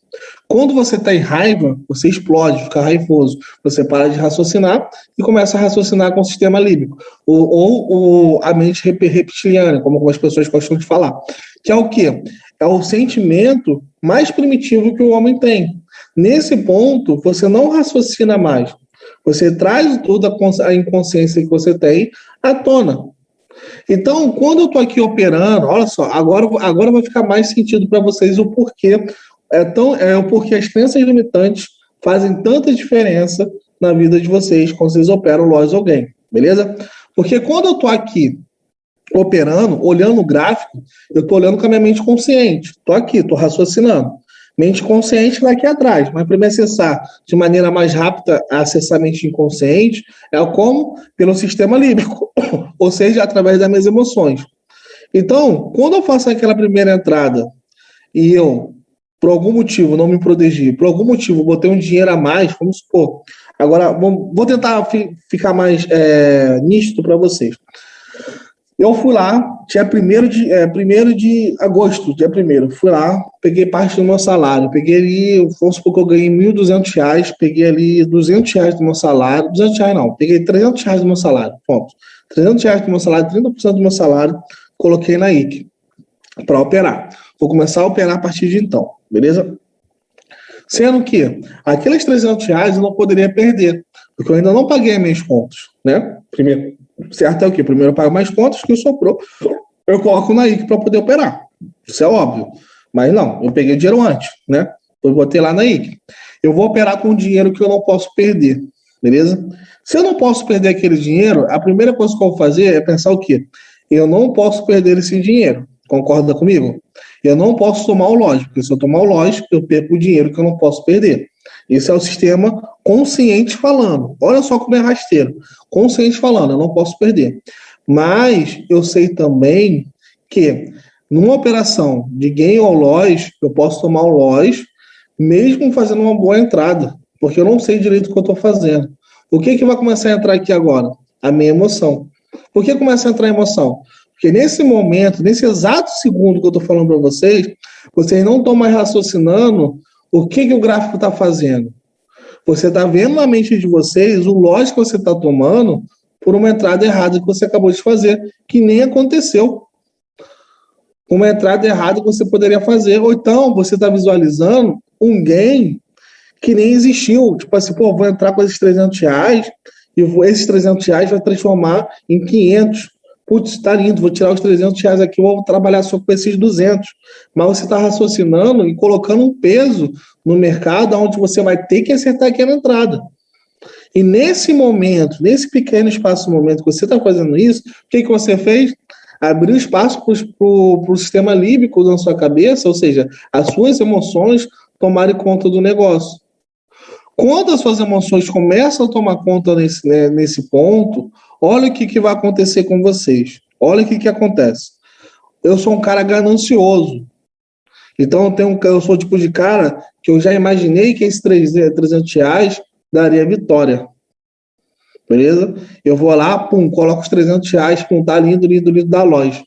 Quando você está em raiva, você explode, fica raivoso. Você para de raciocinar e começa a raciocinar com o sistema límbico. Ou a mente reptiliana, como algumas pessoas gostam de falar. Que é o quê? É o sentimento mais primitivo que o homem tem. Nesse ponto, você não raciocina mais. Você traz toda a inconsciência que você tem à tona. Então, quando eu estou aqui operando, olha só, agora vai ficar mais sentido para vocês o porquê. O porquê as crenças limitantes fazem tanta diferença na vida de vocês quando vocês operam Lois ou Gain, beleza? Porque quando eu estou aqui operando, olhando o gráfico, eu estou olhando com a minha mente consciente. Estou aqui, estou raciocinando. Mente consciente vai aqui atrás, mas para me acessar de maneira mais rápida, acessar a mente inconsciente, é como? Pelo sistema límbico, ou seja, através das minhas emoções. Então, quando eu faço aquela primeira entrada e eu, por algum motivo, não me protegi, por algum motivo, botei um dinheiro a mais, vamos supor. Agora, vou tentar ficar mais nítido para vocês. Eu fui lá, dia 1º de agosto, dia 1º, fui lá, peguei parte do meu salário, peguei ali, vamos supor que eu ganhei R$1.200, peguei ali R$200 do meu salário, R$200 não, peguei R$300 do meu salário, ponto. R$300 do meu salário, 30% do meu salário, coloquei na IC para operar. Vou começar a operar a partir de então, beleza? Sendo que aqueles R$300 eu não poderia perder, porque eu ainda não paguei minhas contas, né? Primeiro, certo é o quê? Primeiro eu pago mais contas, que sobrou, eu coloco na IC para poder operar. Isso é óbvio. Mas não, eu peguei o dinheiro antes, né? Eu botei lá na IC. Eu vou operar com dinheiro que eu não posso perder, beleza? Se eu não posso perder aquele dinheiro, a primeira coisa que eu vou fazer é pensar o quê? Eu não posso perder esse dinheiro. Concorda comigo? Eu não posso tomar o lógico, porque se eu tomar o lógico, eu perco o dinheiro que eu não posso perder. Esse é o sistema consciente falando. Olha só como é rasteiro. Consciente falando, eu não posso perder. Mas eu sei também que numa operação de gain ou loss, eu posso tomar o loss mesmo fazendo uma boa entrada, porque eu não sei direito o que eu estou fazendo. O que vai começar a entrar aqui agora? A minha emoção. Por que começa a entrar a emoção? Porque nesse momento, nesse exato segundo que eu estou falando para vocês não estão mais raciocinando o que o gráfico está fazendo. Você está vendo na mente de vocês o loss que você está tomando por uma entrada errada que você acabou de fazer, que nem aconteceu. Uma entrada errada que você poderia fazer. Ou então, você está visualizando um gain que nem existiu. Tipo assim, vou entrar com esses R$300 e esses R$300 vai transformar em 500. Putz, tá lindo, vou tirar os R$300 aqui, vou trabalhar só com esses 200. Mas você está raciocinando e colocando um peso no mercado onde você vai ter que acertar aquela entrada. E nesse momento, nesse pequeno espaço momento que você está fazendo isso, o que você fez? Abriu espaço para o sistema límbico na sua cabeça, ou seja, as suas emoções tomarem conta do negócio. Quando as suas emoções começam a tomar conta nesse ponto, olha o que vai acontecer com vocês. Olha o que acontece. Eu sou um cara ganancioso. Então, eu sou o tipo de cara que eu já imaginei que esses R$300 daria vitória. Beleza? Eu vou lá, coloco os R$300, tá lindo, lindo, lindo da loja.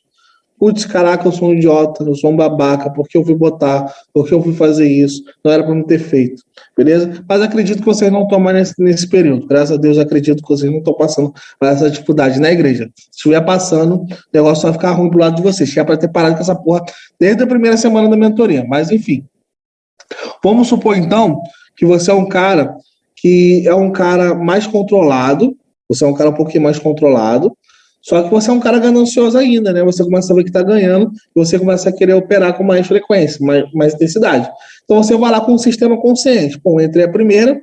Putz, caraca, eu sou um idiota, eu sou um babaca, por que eu fui botar? Por que eu fui fazer isso? Não era para não ter feito, beleza? Mas acredito que vocês não estão mais nesse período. Graças a Deus, acredito que vocês não estão passando por essa dificuldade na igreja. Se estiver passando, o negócio vai ficar ruim pro lado de vocês. Que é para ter parado com essa porra desde a primeira semana da mentoria. Mas, enfim. Vamos supor, então, que você é um cara mais controlado. Você é um cara um pouquinho mais controlado. Só que você é um cara ganancioso ainda, né? Você começa a ver que está ganhando e você começa a querer operar com mais frequência, mais intensidade. Então você vai lá com um sistema consciente. Entrei a primeira,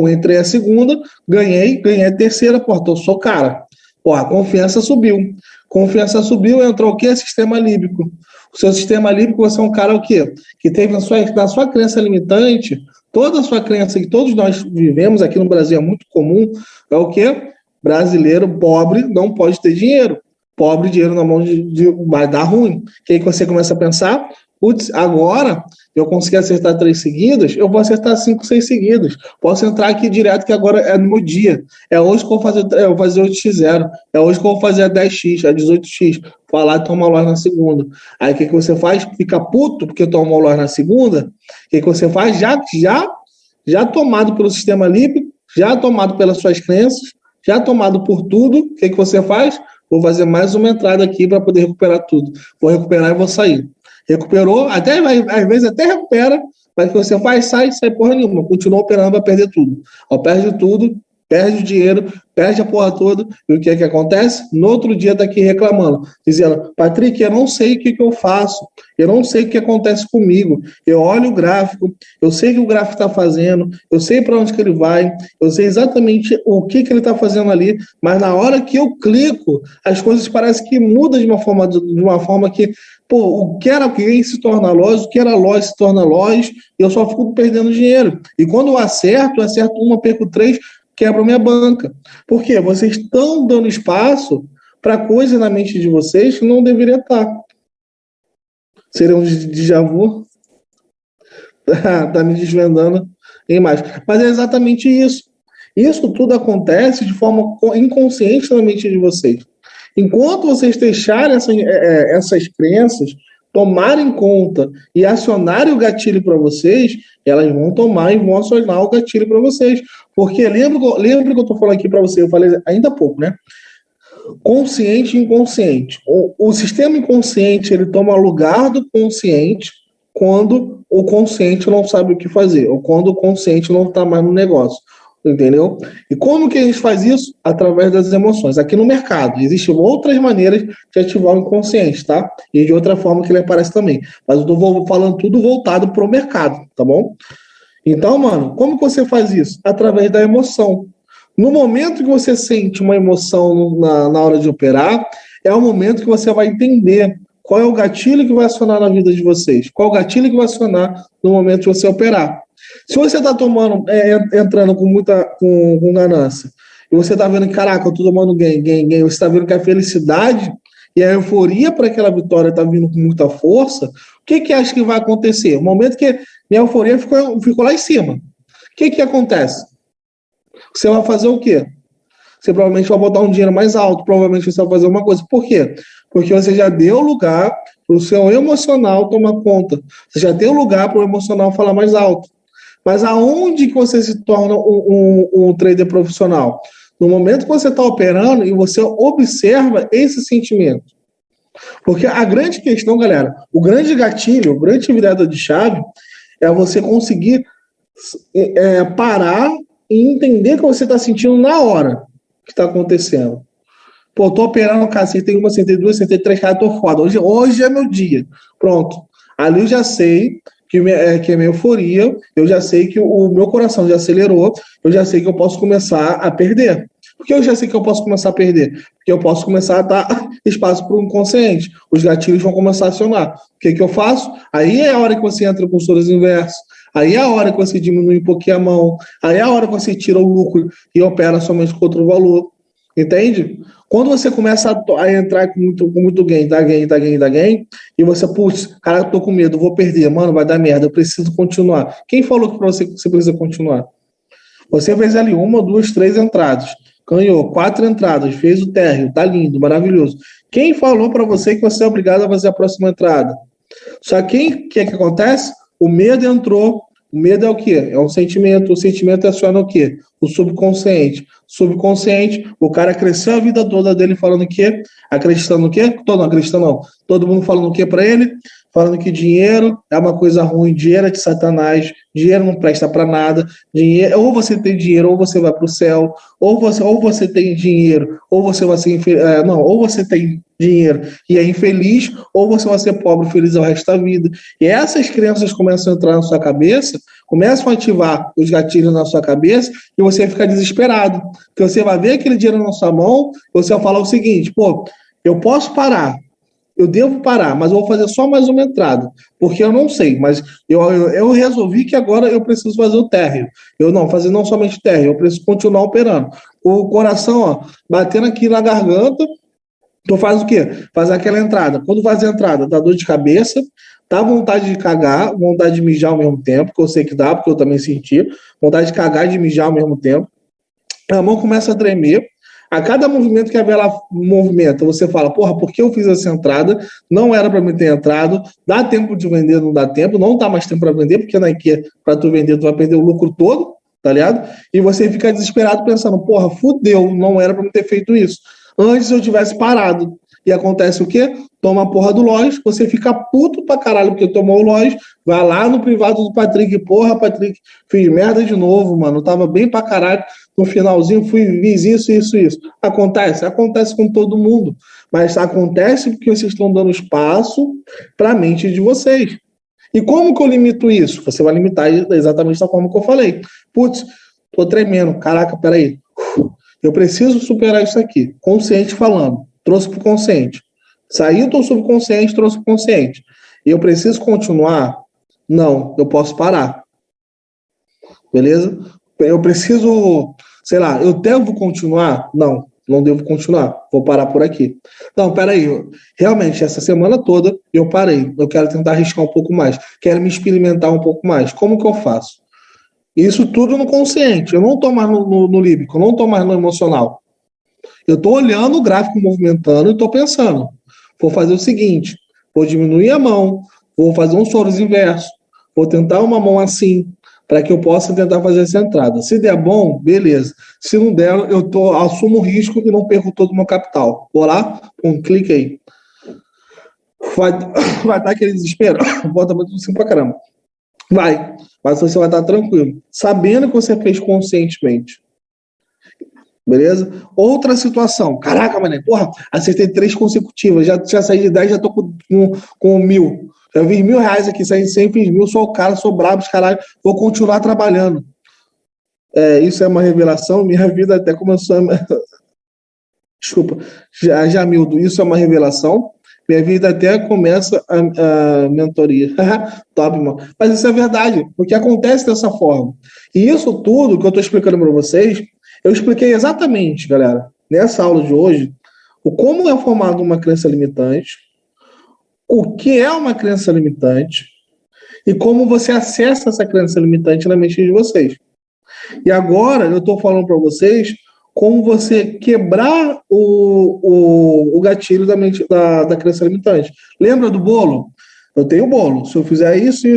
entrei a segunda, ganhei a terceira, então eu sou cara. A confiança subiu. Confiança subiu, entrou o quê? Sistema límbico. O seu sistema límbico, você é um cara o quê? Que teve na sua crença limitante, toda a sua crença que todos nós vivemos aqui no Brasil, é muito comum, é o quê? Brasileiro pobre não pode ter dinheiro. Pobre, dinheiro na mão vai dar ruim. O que você começa a pensar? putz, agora eu consegui acertar 3 seguidas, eu vou acertar 5, 6 seguidas. Posso entrar aqui direto, que agora é no meu dia. É hoje que eu vou fazer 8x0. É hoje que eu vou fazer a 10x, a 18x. Vai lá e toma loss na segunda. Aí o que você faz? Fica puto porque toma loss na segunda. O que você faz? Já tomado pelo sistema límbico, já tomado pelas suas crenças, já tomado por tudo, o que você faz? Vou fazer mais uma entrada aqui para poder recuperar tudo. Vou recuperar e vou sair. Recuperou, às vezes até recupera, mas o que você faz? Sai porra nenhuma. Continua operando, vai perder tudo. Perde tudo, perde o dinheiro, perde a porra toda, e o que é que acontece? No outro dia tá aqui reclamando, dizendo, Patrick, eu não sei o que eu faço, eu não sei o que acontece comigo, eu olho o gráfico, eu sei o que o gráfico está fazendo, eu sei para onde que ele vai, eu sei exatamente o que ele está fazendo ali, mas na hora que eu clico, as coisas parecem que mudam de uma forma que, pô, o que era gain se torna loss, o que era loss se torna loss, e eu só fico perdendo dinheiro. E quando eu acerto uma, perco 3, quebro minha banca. Por quê? Vocês estão dando espaço para coisa na mente de vocês que não deveria estar. Seria um déjà vu? Tá me desvendando em mais. Mas é exatamente isso. Isso tudo acontece de forma inconsciente na mente de vocês. Enquanto vocês deixarem essas crenças tomarem conta e acionarem o gatilho para vocês, elas vão tomar e vão acionar o gatilho para vocês. Porque lembra que eu estou falando aqui para você, eu falei ainda há pouco, né? Consciente e inconsciente. O sistema inconsciente, ele toma lugar do consciente quando o consciente não sabe o que fazer, ou quando o consciente não está mais no negócio. Entendeu? E como que a gente faz isso? Através das emoções. Aqui no mercado, existem outras maneiras de ativar o inconsciente, tá? E de outra forma que ele aparece também. Mas eu tô falando tudo voltado para o mercado, tá bom? Então, mano, como que você faz isso? Através da emoção. No momento que você sente uma emoção na hora de operar, é o momento que você vai entender qual é o gatilho que vai acionar na vida de vocês. Qual é o gatilho que vai acionar no momento de você operar. Se você está entrando com ganância, e você está vendo que, caraca, eu estou tomando gain, você está vendo que a felicidade e a euforia para aquela vitória está vindo com muita força, o que acha que vai acontecer? No momento que minha euforia ficou lá em cima, o que acontece? Você vai fazer o quê? Você provavelmente vai botar um dinheiro mais alto, provavelmente você vai fazer uma coisa. Por quê? Porque você já deu lugar para o seu emocional tomar conta. Você já deu lugar para o emocional falar mais alto. Mas aonde que você se torna um trader profissional? No momento que você está operando e você observa esse sentimento. Porque a grande questão, galera, o grande gatilho, a grande virada de chave é você conseguir parar e entender o que você está sentindo na hora que está acontecendo. Pô, tô operando, cara, acertei uma, acertei duas, acertei 3, cara, tô foda. Hoje é meu dia. Pronto. Ali eu já sei que é minha euforia, eu já sei que o meu coração já acelerou, eu já sei que eu posso começar a perder. Por que eu já sei que eu posso começar a perder? Porque eu posso começar a dar espaço para o inconsciente. Os gatilhos vão começar a acionar. O que eu faço? Aí é a hora que você entra com os juros inversos. Aí é a hora que você diminui um pouquinho a mão. Aí é a hora que você tira o lucro e opera somente com outro valor. Entende? Quando você começa a entrar com muito gain, dá gain, e você, putz, cara, eu tô com medo, vou perder, mano, vai dar merda, eu preciso continuar. Quem falou que você precisa continuar? Você fez ali 1, 2, 3 entradas, ganhou 4 entradas, fez o térreo, tá lindo, maravilhoso. Quem falou para você que você é obrigado a fazer a próxima entrada? Só que o que acontece? O medo entrou. O medo é o quê? É um sentimento. O sentimento aciona o quê? O subconsciente. Subconsciente, o cara cresceu a vida toda dele falando o quê? Acreditando no quê? Não acreditando não. Todo mundo falando o quê para ele? Falando que dinheiro é uma coisa ruim, dinheiro é de Satanás, dinheiro não presta para nada, dinheiro, ou você tem dinheiro, ou você vai para o céu, ou você tem dinheiro, ou você vai ser ou você tem dinheiro e é infeliz, ou você vai ser pobre e feliz o resto da vida. E essas crenças começam a entrar na sua cabeça, começam a ativar os gatilhos na sua cabeça e você fica desesperado. Porque você vai ver aquele dinheiro na sua mão, você vai falar o seguinte, pô, eu posso parar, eu devo parar, mas eu vou fazer só mais uma entrada, porque eu não sei, mas eu resolvi que agora eu preciso fazer o térreo. Fazer não somente o térreo, eu preciso continuar operando. O coração, batendo aqui na garganta, tu faz o quê? Faz aquela entrada. Quando faz a entrada, dá dor de cabeça, Dá vontade de cagar, vontade de mijar ao mesmo tempo, que eu sei que dá, porque eu também senti. Vontade de cagar e de mijar ao mesmo tempo. A mão começa a tremer. A cada movimento que a vela movimenta, você fala, porra, por que eu fiz essa entrada? Não era para me ter entrado. Dá tempo de vender, não dá tempo. Não dá mais tempo para vender, porque na IKEA, para tu vender, tu vai perder o lucro todo, tá ligado? E você fica desesperado pensando, porra, fudeu, não era para me ter feito isso. Antes eu tivesse parado. E acontece o quê? Toma a porra do Lois, você fica puto pra caralho porque tomou o Lois, vai lá no privado do Patrick, porra, Patrick, fiz merda de novo, mano, tava bem pra caralho, no finalzinho fiz isso. Acontece com todo mundo, mas acontece porque vocês estão dando espaço pra mente de vocês. E como que eu limito isso? Você vai limitar exatamente da forma que eu falei. Putz, tô tremendo, caraca, peraí, eu preciso superar isso aqui, consciente falando. Trouxe para o consciente. Saiu do subconsciente, trouxe para o consciente. E eu preciso continuar? Não, eu posso parar. Beleza? Eu preciso, sei lá, eu devo continuar? Não, não devo continuar. Vou parar por aqui. Não, peraí. Realmente, essa semana toda eu parei. Eu quero tentar arriscar um pouco mais. Quero me experimentar um pouco mais. Como que eu faço? Isso tudo no consciente. Eu não estou mais no límbico, eu não estou mais no emocional. Eu estou olhando o gráfico movimentando e estou pensando, vou fazer o seguinte, vou diminuir a mão, vou fazer um soros inverso, vou tentar uma mão assim, para que eu possa tentar fazer essa entrada. Se der bom, beleza. Se não der, eu assumo o risco e não perco todo o meu capital. Vou lá, clique aí. Vai dar aquele desespero? Bota muito assim pra caramba. Vai, mas você vai estar tranquilo, sabendo que você fez conscientemente. Beleza? Outra situação. Caraca, mané, porra, acertei 3 consecutivas. Já saí de 10, já tô com 1.000. Já vi R$1.000 aqui, saí de 100, fiz 1.000. Sou o cara, sou brabo, caralho. Vou continuar trabalhando. Isso é uma revelação. Minha vida até começou a... Desculpa, Jamildo, isso é uma revelação. Minha vida até começa a mentoria. Top, mano. Mas isso é verdade, porque acontece dessa forma. E isso tudo que eu tô explicando para vocês, eu expliquei exatamente, galera, nessa aula de hoje, como é formado uma crença limitante, o que é uma crença limitante e como você acessa essa crença limitante na mente de vocês. E agora eu estou falando para vocês como você quebrar o gatilho da crença limitante. Lembra do bolo? Eu tenho bolo. Se eu fizer isso,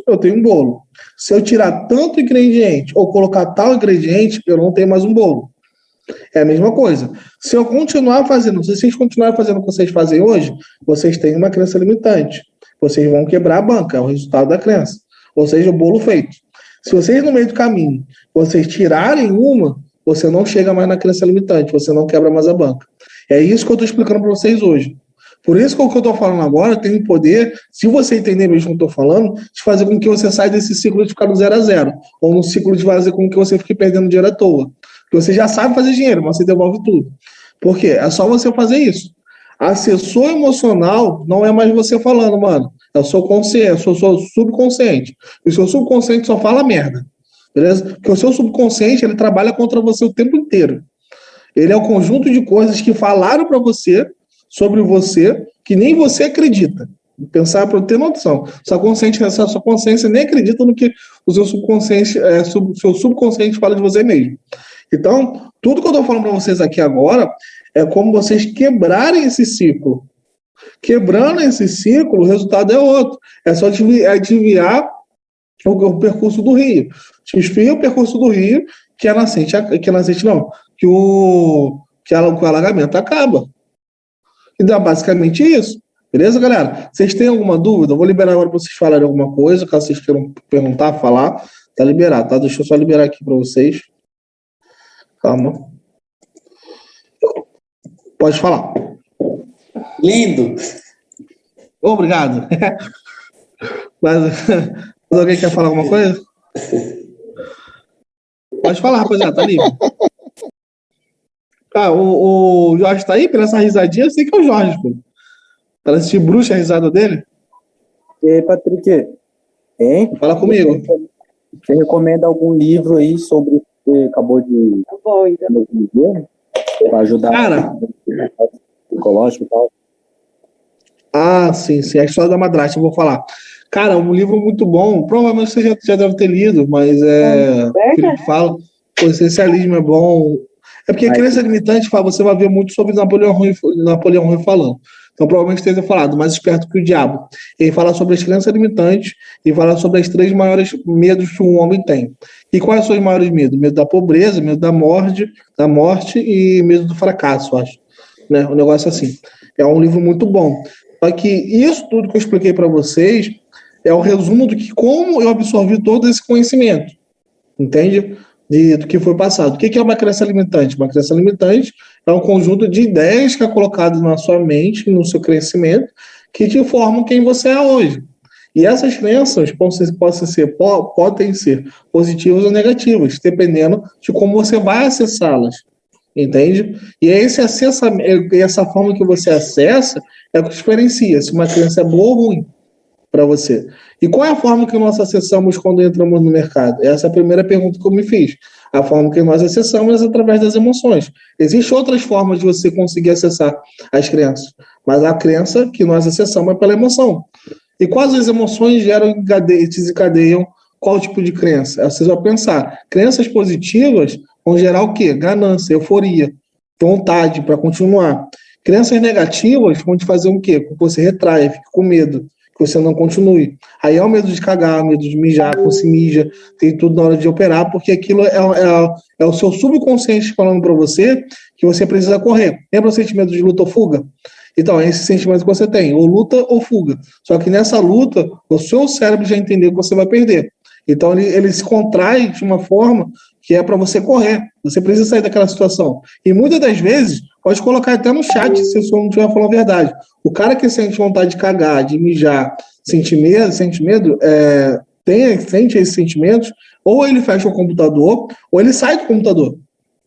eu tenho um bolo. Se eu tirar tanto ingrediente ou colocar tal ingrediente, eu não tenho mais um bolo. É a mesma coisa. Se eu continuar fazendo, se vocês continuarem fazendo o que vocês fazem hoje, vocês têm uma crença limitante. Vocês vão quebrar a banca, é o resultado da crença. Ou seja, o bolo feito. Se vocês, no meio do caminho, vocês tirarem uma, você não chega mais na crença limitante, você não quebra mais a banca. É isso que eu estou explicando para vocês hoje. Por isso que o que eu estou falando agora tem o poder, se você entender mesmo o que eu estou falando, de fazer com que você saia desse ciclo de ficar no 0 a 0, ou no ciclo de fazer com que você fique perdendo dinheiro à toa. Porque você já sabe fazer dinheiro, mas você devolve tudo. Por quê? É só você fazer isso. Assessor emocional não é mais você falando, mano. É o seu consciente, é o seu subconsciente. E o seu subconsciente só fala merda. Beleza? Porque o seu subconsciente, ele trabalha contra você o tempo inteiro. Ele é o conjunto de coisas que falaram para você, sobre você, que nem você acredita. Pensar para ter noção. Sua consciência nem acredita no que o seu subconsciente fala de você mesmo. Então, tudo que eu estou falando para vocês aqui agora é como vocês quebrarem esse ciclo. Quebrando esse ciclo, o resultado é outro. É só desviar o percurso do rio. Desvia o percurso do rio, que o alagamento acaba. Então, basicamente isso. Beleza, galera? Vocês têm alguma dúvida? Eu vou liberar agora para vocês falarem alguma coisa, caso vocês queiram perguntar, falar. Tá liberado, tá? Deixa eu só liberar aqui para vocês. Calma. Pode falar. Lindo. Obrigado. Mas alguém quer falar alguma coisa? Pode falar, rapaziada, tá livre. O Jorge tá aí? Pela essa risadinha, eu sei que é o Jorge, pô. Parece de bruxa a risada dele. E aí, Patrick? Hein? Fala comigo. Você recomenda algum livro aí sobre o que você acabou de dizer? Para ajudar cara, psicológico e tal? Ah, sim, sim. A história da madrasta, eu vou falar. Cara, um livro muito bom. Provavelmente você já deve ter lido, mas o Felipe fala, o essencialismo é bom. É porque a crença limitante, você vai ver muito sobre Napoleão Hill falando. Então, provavelmente tenha falado, mais esperto que o diabo. Ele fala sobre as crenças limitantes e fala sobre as 3 maiores medos que um homem tem. E quais são os maiores medos? Medo da pobreza, medo da morte e medo do fracasso, eu acho. Né? Um negócio assim. É um livro muito bom. Só que isso tudo que eu expliquei para vocês é o resumo do que como eu absorvi todo esse conhecimento. Entende? Do que foi passado. O que é uma crença limitante? Uma crença limitante é um conjunto de ideias que é colocado na sua mente, no seu crescimento, que te formam quem você é hoje. E essas crenças podem ser positivas ou negativas, dependendo de como você vai acessá-las. Entende? E essa forma que você acessa é o que diferencia se uma crença é boa ou ruim para você. E qual é a forma que nós acessamos quando entramos no mercado? Essa é a primeira pergunta que eu me fiz. A forma que nós acessamos é através das emoções. Existem outras formas de você conseguir acessar as crenças, mas a crença que nós acessamos é pela emoção. E quais as emoções desencadeiam qual tipo de crença? Você vai pensar. Crenças positivas vão gerar o quê? Ganância, euforia, vontade para continuar. Crenças negativas vão te fazer o quê? Que você retraia, fique com medo, que você não continue. Aí é o medo de cagar, o medo de mijar, quando se mija, tem tudo na hora de operar, porque aquilo é o seu subconsciente falando para você que você precisa correr. Lembra o sentimento de luta ou fuga? Então, é esse sentimento que você tem, ou luta ou fuga. Só que nessa luta, o seu cérebro já entendeu que você vai perder. Então, ele se contrai de uma forma que é para você correr. Você precisa sair daquela situação. E muitas das vezes, pode colocar até no chat, se você não estiver falando a verdade. O cara que sente vontade de cagar, de mijar, sente medo, sente esses sentimentos, ou ele fecha o computador, ou ele sai do computador.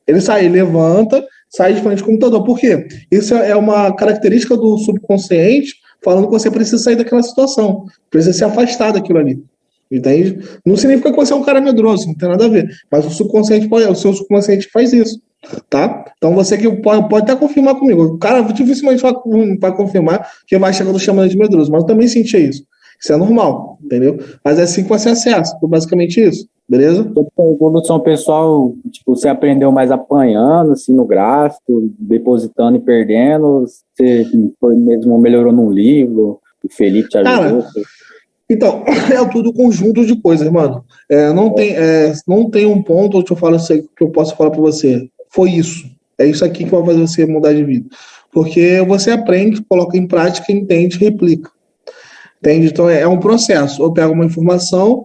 Ele levanta, sai de frente do computador. Por quê? Isso é uma característica do subconsciente falando que você precisa sair daquela situação, precisa se afastar daquilo ali. Entende? Não significa que você é um cara medroso, não tem nada a ver. Mas o seu subconsciente faz isso. Tá? Então você que pode até confirmar comigo. O cara dificilmente vai confirmar que vai chegar chamando de medroso, mas eu também senti isso. Isso é normal, entendeu? Mas é assim que você acessa. Foi basicamente isso. Beleza? Evolução pessoal, tipo, você aprendeu mais apanhando, assim, no gráfico, depositando e perdendo? Você foi mesmo, melhorou num livro? O Felipe te ajudou? Cara, então, é tudo conjunto de coisas, mano. Não tem um ponto que eu posso falar pra você. Foi isso. É isso aqui que vai fazer você mudar de vida. Porque você aprende, coloca em prática, entende, replica. Entende? Então, é um processo. Eu pego uma informação,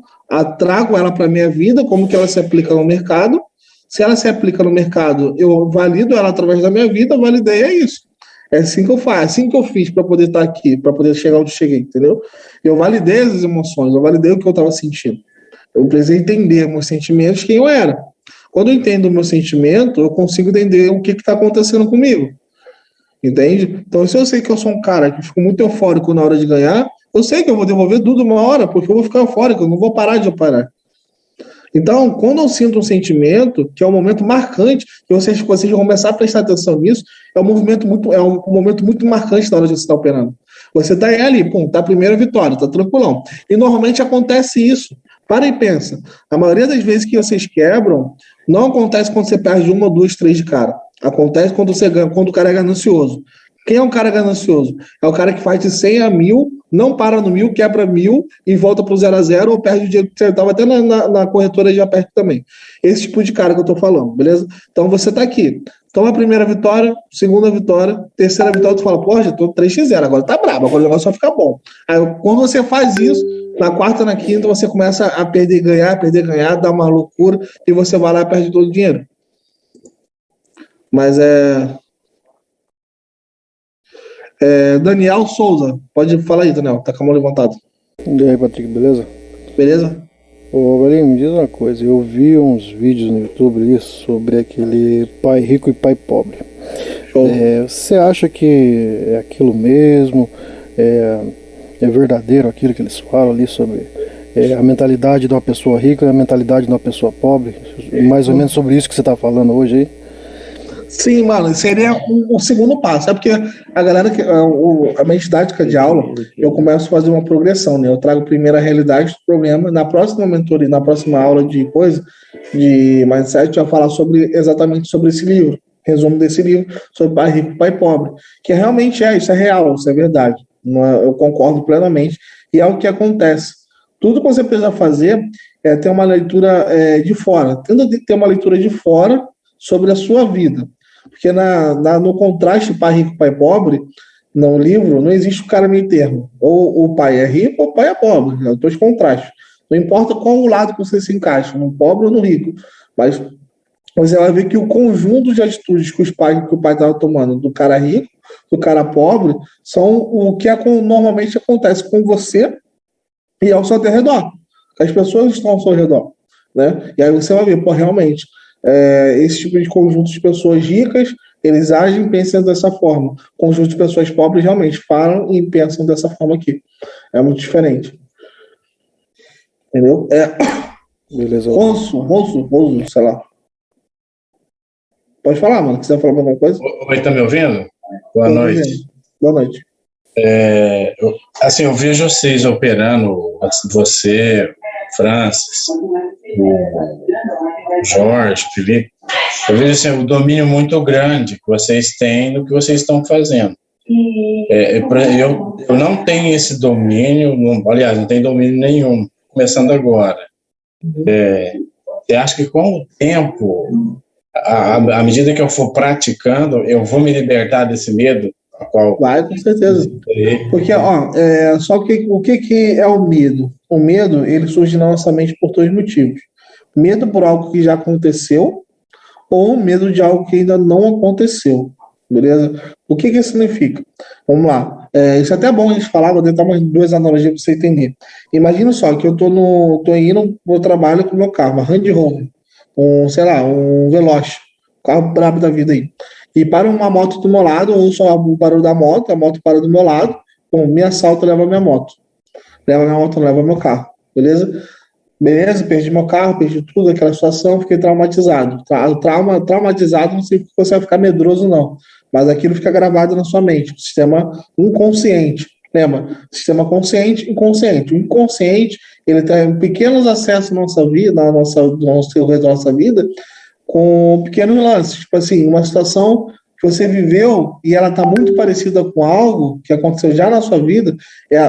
trago ela para minha vida, como que ela se aplica no mercado. Se ela se aplica no mercado, eu valido ela através da minha vida, validei, é isso. É assim que eu faço, assim que eu fiz para poder estar aqui, para poder chegar onde cheguei, entendeu? Eu validei as emoções, eu validei o que eu estava sentindo. Eu precisei entender meus sentimentos, quem eu era. Quando eu entendo o meu sentimento, eu consigo entender o que está acontecendo comigo. Entende? Então, se eu sei que eu sou um cara que fico muito eufórico na hora de ganhar, eu sei que eu vou devolver tudo uma hora, porque eu vou ficar eufórico, eu não vou parar de operar. Então, quando eu sinto um sentimento, que é um momento marcante, que vocês vão começar a prestar atenção nisso, é um momento muito marcante na hora de você estar operando. Você está ali, tá a primeira vitória, tá tranquilão. E normalmente acontece isso. Para e pensa. A maioria das vezes que vocês quebram, não acontece quando você perde 1, 2, 3 de cara. Acontece quando você ganha, quando o cara é ganancioso. Quem é um cara ganancioso? É o cara que faz de 100 a 1000, não para no 1000, quebra 1000 e volta pro 0 a 0 ou perde o dinheiro que você estava até na corretora já perde também. Esse tipo de cara que eu tô falando, beleza? Então você tá aqui. Então a primeira vitória, segunda vitória, terceira vitória, tu fala, pô, já tô 3x0, agora tá brabo, agora o negócio vai ficar bom. Aí quando você faz isso, na quarta, na quinta, você começa a perder, ganhar, dá uma loucura e você vai lá e perde todo o dinheiro. Mas Daniel Souza, pode falar aí, Daniel, tá com a mão levantada. E aí, Patrick, beleza? Beleza? Ô, Valinho, me diz uma coisa, eu vi uns vídeos no YouTube ali sobre aquele pai rico e pai pobre. Você acha que é aquilo mesmo? É verdadeiro aquilo que eles falam ali sobre a mentalidade de uma pessoa rica e a mentalidade de uma pessoa pobre? Mais ou menos sobre isso que você tá falando hoje aí? Sim, mano, seria um segundo passo. É porque a galera, a minha didática de aula, eu começo a fazer uma progressão, né? Eu trago primeiro a realidade do problema. Na próxima mentoria, na próxima aula de mindset, eu vou falar exatamente sobre esse livro, resumo desse livro, sobre Pai Rico, Pai Pobre. Que realmente isso é real, isso é verdade. Eu concordo plenamente. E é o que acontece. Tudo que você precisa fazer é ter uma leitura de fora. Tenta ter uma leitura de fora sobre a sua vida. Porque no contraste Pai Rico, Pai Pobre, no livro, não existe o cara meio termo. Ou o pai é rico ou o pai é pobre. São dois contrastes. Não importa qual o lado que você se encaixa, no pobre ou no rico. Mas você vai ver que o conjunto de atitudes que o pai estava tomando, do cara rico, do cara pobre, são o que normalmente acontece com você e ao seu redor. As pessoas estão ao seu redor. Né? E aí você vai ver, realmente, esse tipo de conjunto de pessoas ricas, eles agem e pensam dessa forma. Conjunto de pessoas pobres realmente falam e pensam dessa forma aqui. É muito diferente. Entendeu? Beleza. Rosso, sei lá. Pode falar, mano. Quiser falar alguma coisa? Oi, tá me ouvindo? Boa noite. Boa noite. Eu vejo vocês operando, você, Francis, o Jorge, Felipe. Eu vejo assim, o domínio muito grande que vocês têm do que vocês estão fazendo. Eu não tenho esse domínio, aliás, não tenho domínio nenhum, começando agora. Você acha que com o tempo, à medida que eu for praticando, eu vou me libertar desse medo? Vai, com certeza. Porque, só que o que é o medo? O medo, ele surge na nossa mente por dois motivos. Medo por algo que já aconteceu ou medo de algo que ainda não aconteceu. Beleza? O que isso significa? Vamos lá. Isso é até bom a gente falar, vou tentar umas duas analogias para você entender. Imagina só que eu tô indo pro trabalho com o meu carro, uma Land Rover, um Veloce, carro brabo da vida aí. E para uma moto do meu lado, ou só o barulho da moto, a moto para do meu lado, me assalta, leva minha moto. Leva minha moto, não leva meu carro. Beleza? Perdi meu carro, perdi tudo, aquela situação, fiquei traumatizado. Traumatizado não significa que você vai ficar medroso, não. Mas aquilo fica gravado na sua mente. O sistema inconsciente. Lembra? Sistema consciente e inconsciente. O inconsciente, ele tem pequenos acessos na nossa vida, no nossa vida, com pequenos lances. Tipo assim, uma situação que você viveu e ela está muito parecida com algo que aconteceu já na sua vida,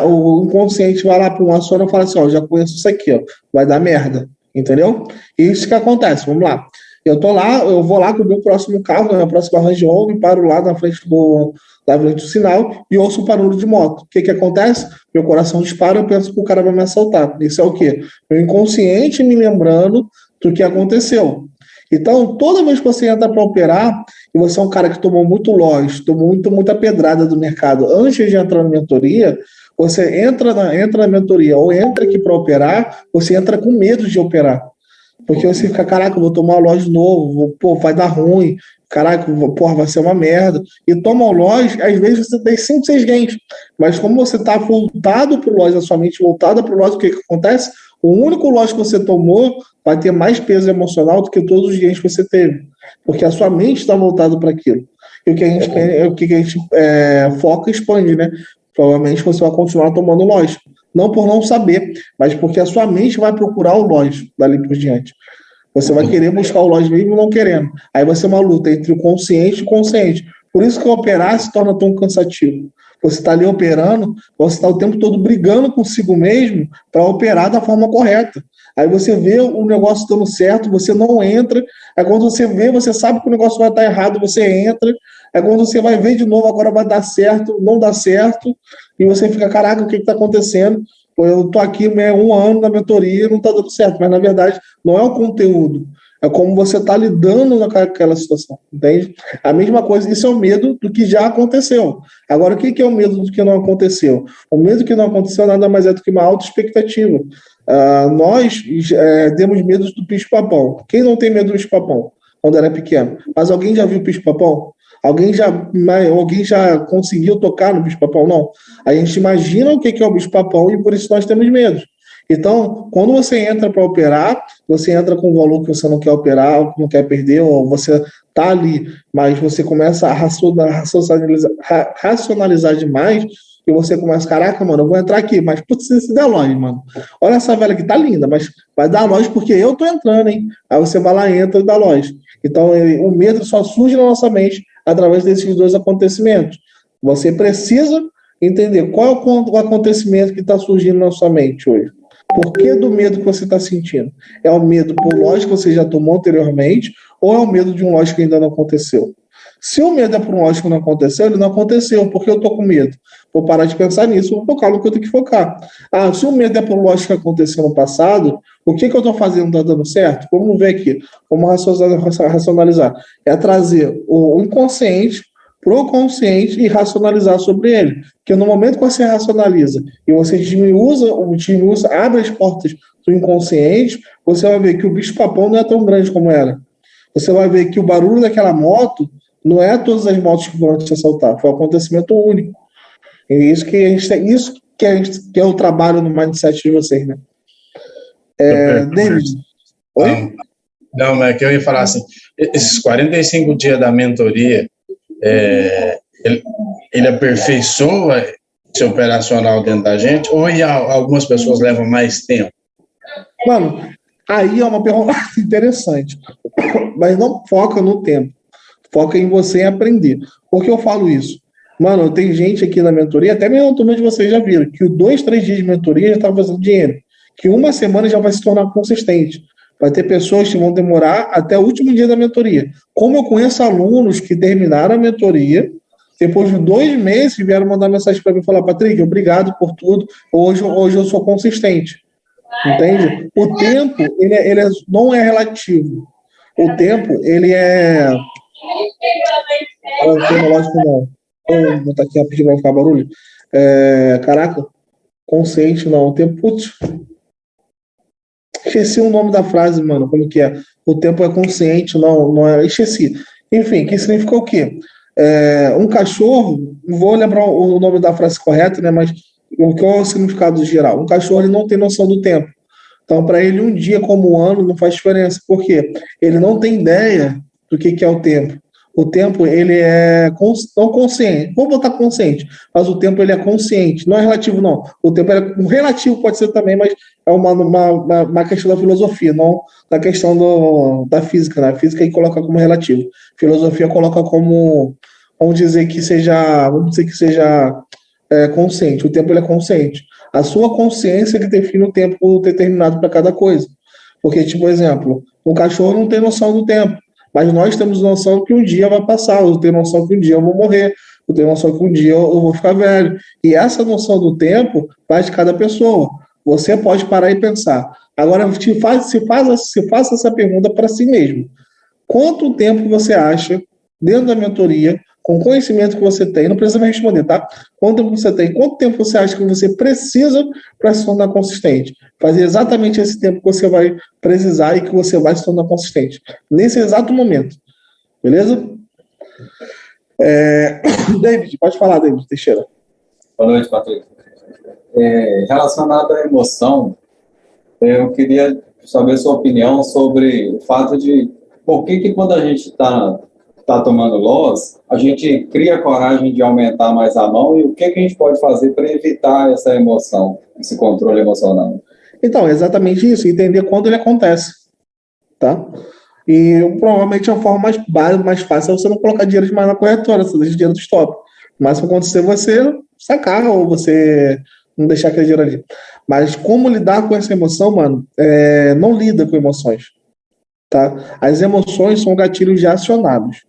o inconsciente vai lá para um ação e fala assim, já conheço isso aqui, vai dar merda, entendeu? E isso que acontece, vamos lá. Eu vou lá com o meu próximo carro, na próxima Range Rover, paro lá na frente do sinal e ouço o barulho de moto. O que acontece? Meu coração dispara, eu penso que o cara vai me assaltar. Isso é o quê? Meu inconsciente me lembrando do que aconteceu. Então, toda vez que você entra para operar, e você é um cara que tomou muito loss, tomou muita pedrada do mercado antes de entrar na mentoria, você entra na mentoria ou entra aqui para operar, você entra com medo de operar. Porque você fica, caraca, eu vou tomar o loss de novo, vai dar ruim, caraca, vai ser uma merda. E toma o loss, às vezes você tem 5, 6 gains. Mas como você está voltado para o loss, a sua mente voltada para o loss, o que acontece? O único loss que você tomou vai ter mais peso emocional do que todos os gains que você teve. Porque a sua mente está voltada para aquilo. E o que a gente foca e expande, né? Provavelmente você vai continuar tomando loss. Não por não saber, mas porque a sua mente vai procurar o loss dali por diante. Você vai querer buscar o loss mesmo não querendo. Aí vai ser uma luta entre o consciente e o inconsciente. Por isso que operar se torna tão cansativo. Você está ali operando, você está o tempo todo brigando consigo mesmo para operar da forma correta. Aí você vê o negócio dando certo, você não entra. Aí quando você vê, você sabe que o negócio vai estar errado, você entra. Aí quando você vai ver de novo, agora vai dar certo, não dá certo. E você fica, caraca, o que está acontecendo? Eu estou aqui 1 ano na mentoria e não está dando certo. Mas, na verdade, não é o conteúdo. É como você está lidando naquela situação, entende? A mesma coisa, isso é o medo do que já aconteceu. Agora, o que é o medo do que não aconteceu? O medo do que não aconteceu nada mais é do que uma autoexpectativa. Nós temos medo do bicho-papão. Quem não tem medo do bicho-papão quando era pequeno? Mas alguém já viu o bicho-papão? Alguém já conseguiu tocar no bicho-papão? Não. A gente imagina o que é o bicho-papão e por isso nós temos medo. Então, quando você entra para operar, você entra com um valor que você não quer operar, ou que não quer perder, ou você está ali, mas você começa a racionalizar demais, e você começa, caraca, mano, eu vou entrar aqui, mas putz, se der loja, mano. Olha essa velha que tá linda, mas vai dar loja porque eu tô entrando, hein? Aí você vai lá, entra e dá loja. Então, o medo só surge na nossa mente através desses dois acontecimentos. Você precisa entender qual é o acontecimento que está surgindo na sua mente hoje. Por que do medo que você está sentindo? É o medo por lógica que você já tomou anteriormente ou é o medo de um lógico que ainda não aconteceu? Se o medo é por um lógico que não aconteceu, ele não aconteceu. Por que eu estou com medo? Vou parar de pensar nisso, vou focar no que eu tenho que focar. Ah, se o medo é por um lógico que aconteceu no passado, o que eu estou fazendo está dando certo? Vamos ver aqui. Vamos racionalizar. É trazer o inconsciente para o consciente e racionalizar sobre ele. Porque no momento que você racionaliza e você abre as portas do inconsciente, você vai ver que o bicho-papão não é tão grande como era. Você vai ver que o barulho daquela moto não é todas as motos que vão te assaltar, foi um acontecimento único. E isso que é o trabalho no mindset de vocês, né? David. Oi? Não, mas é que eu ia falar assim, esses 45 dias da mentoria, ele aperfeiçoa esse operacional dentro da gente, ou algumas pessoas levam mais tempo? Mano, aí é uma pergunta interessante, mas não foca no tempo, foca em você aprender. Por que eu falo isso? Mano, tem gente aqui na mentoria, até mesmo na turma de vocês já viram, que 2, 3 dias de mentoria já está fazendo dinheiro, que uma semana já vai se tornar consistente. Vai ter pessoas que vão demorar até o último dia da mentoria. Como eu conheço alunos que terminaram a mentoria, depois de 2 meses vieram mandar mensagem para mim e falar: Patrick, obrigado por tudo, hoje eu sou consistente. Entende? O tempo, ele não é relativo. O tempo, ele é... Tecnológico não. Vou botar aqui rapidinho, vai ficar barulho. Caraca, consciente não. O tempo, putz... Esqueci o nome da frase, mano, como que é? O tempo é consciente, não é... Esqueci. Enfim, que significa o quê? Um cachorro, não vou lembrar o nome da frase correta, né, mas qual é o significado geral? Um cachorro, ele não tem noção do tempo. Então, para ele, um dia como um ano não faz diferença. Por quê? Ele não tem ideia do que é o tempo. O tempo, ele é não consciente. Vou botar consciente, mas o tempo, ele é consciente. Não é relativo, não. O tempo o relativo pode ser também, mas é uma questão da filosofia, não da questão da física. Né? A física aí coloca como relativo. A filosofia coloca como, vamos dizer que seja consciente. O tempo, ele é consciente. A sua consciência que define o tempo determinado para cada coisa. Porque, tipo, exemplo, um cachorro não tem noção do tempo. Mas nós temos noção que um dia vai passar, eu tenho noção que um dia eu vou morrer, eu tenho noção que um dia eu vou ficar velho. E essa noção do tempo vai de cada pessoa. Você pode parar e pensar. Agora, se faça essa pergunta para si mesmo. Quanto tempo você acha, dentro da mentoria, com o conhecimento que você tem, não precisa me responder, tá? Quanto tempo você tem? Quanto tempo você acha que você precisa para se tornar consistente? Fazer exatamente esse tempo que você vai precisar e que você vai se tornar consistente. Nesse exato momento. Beleza? David, pode falar, David Teixeira. Boa noite, Patrick. Relacionado à emoção, eu queria saber a sua opinião sobre o fato de por que quando a gente está tomando loss, a gente cria coragem de aumentar mais a mão, e o que a gente pode fazer para evitar essa emoção, esse controle emocional? Então, é exatamente isso, entender quando ele acontece, tá? E provavelmente a forma mais fácil é você não colocar dinheiro demais na corretora, você deixa dinheiro do stop. Mas se acontecer, você sacar ou você não deixar aquele dinheiro ali. Mas como lidar com essa emoção, mano? Não lida com emoções, tá? As emoções são gatilhos já acionados.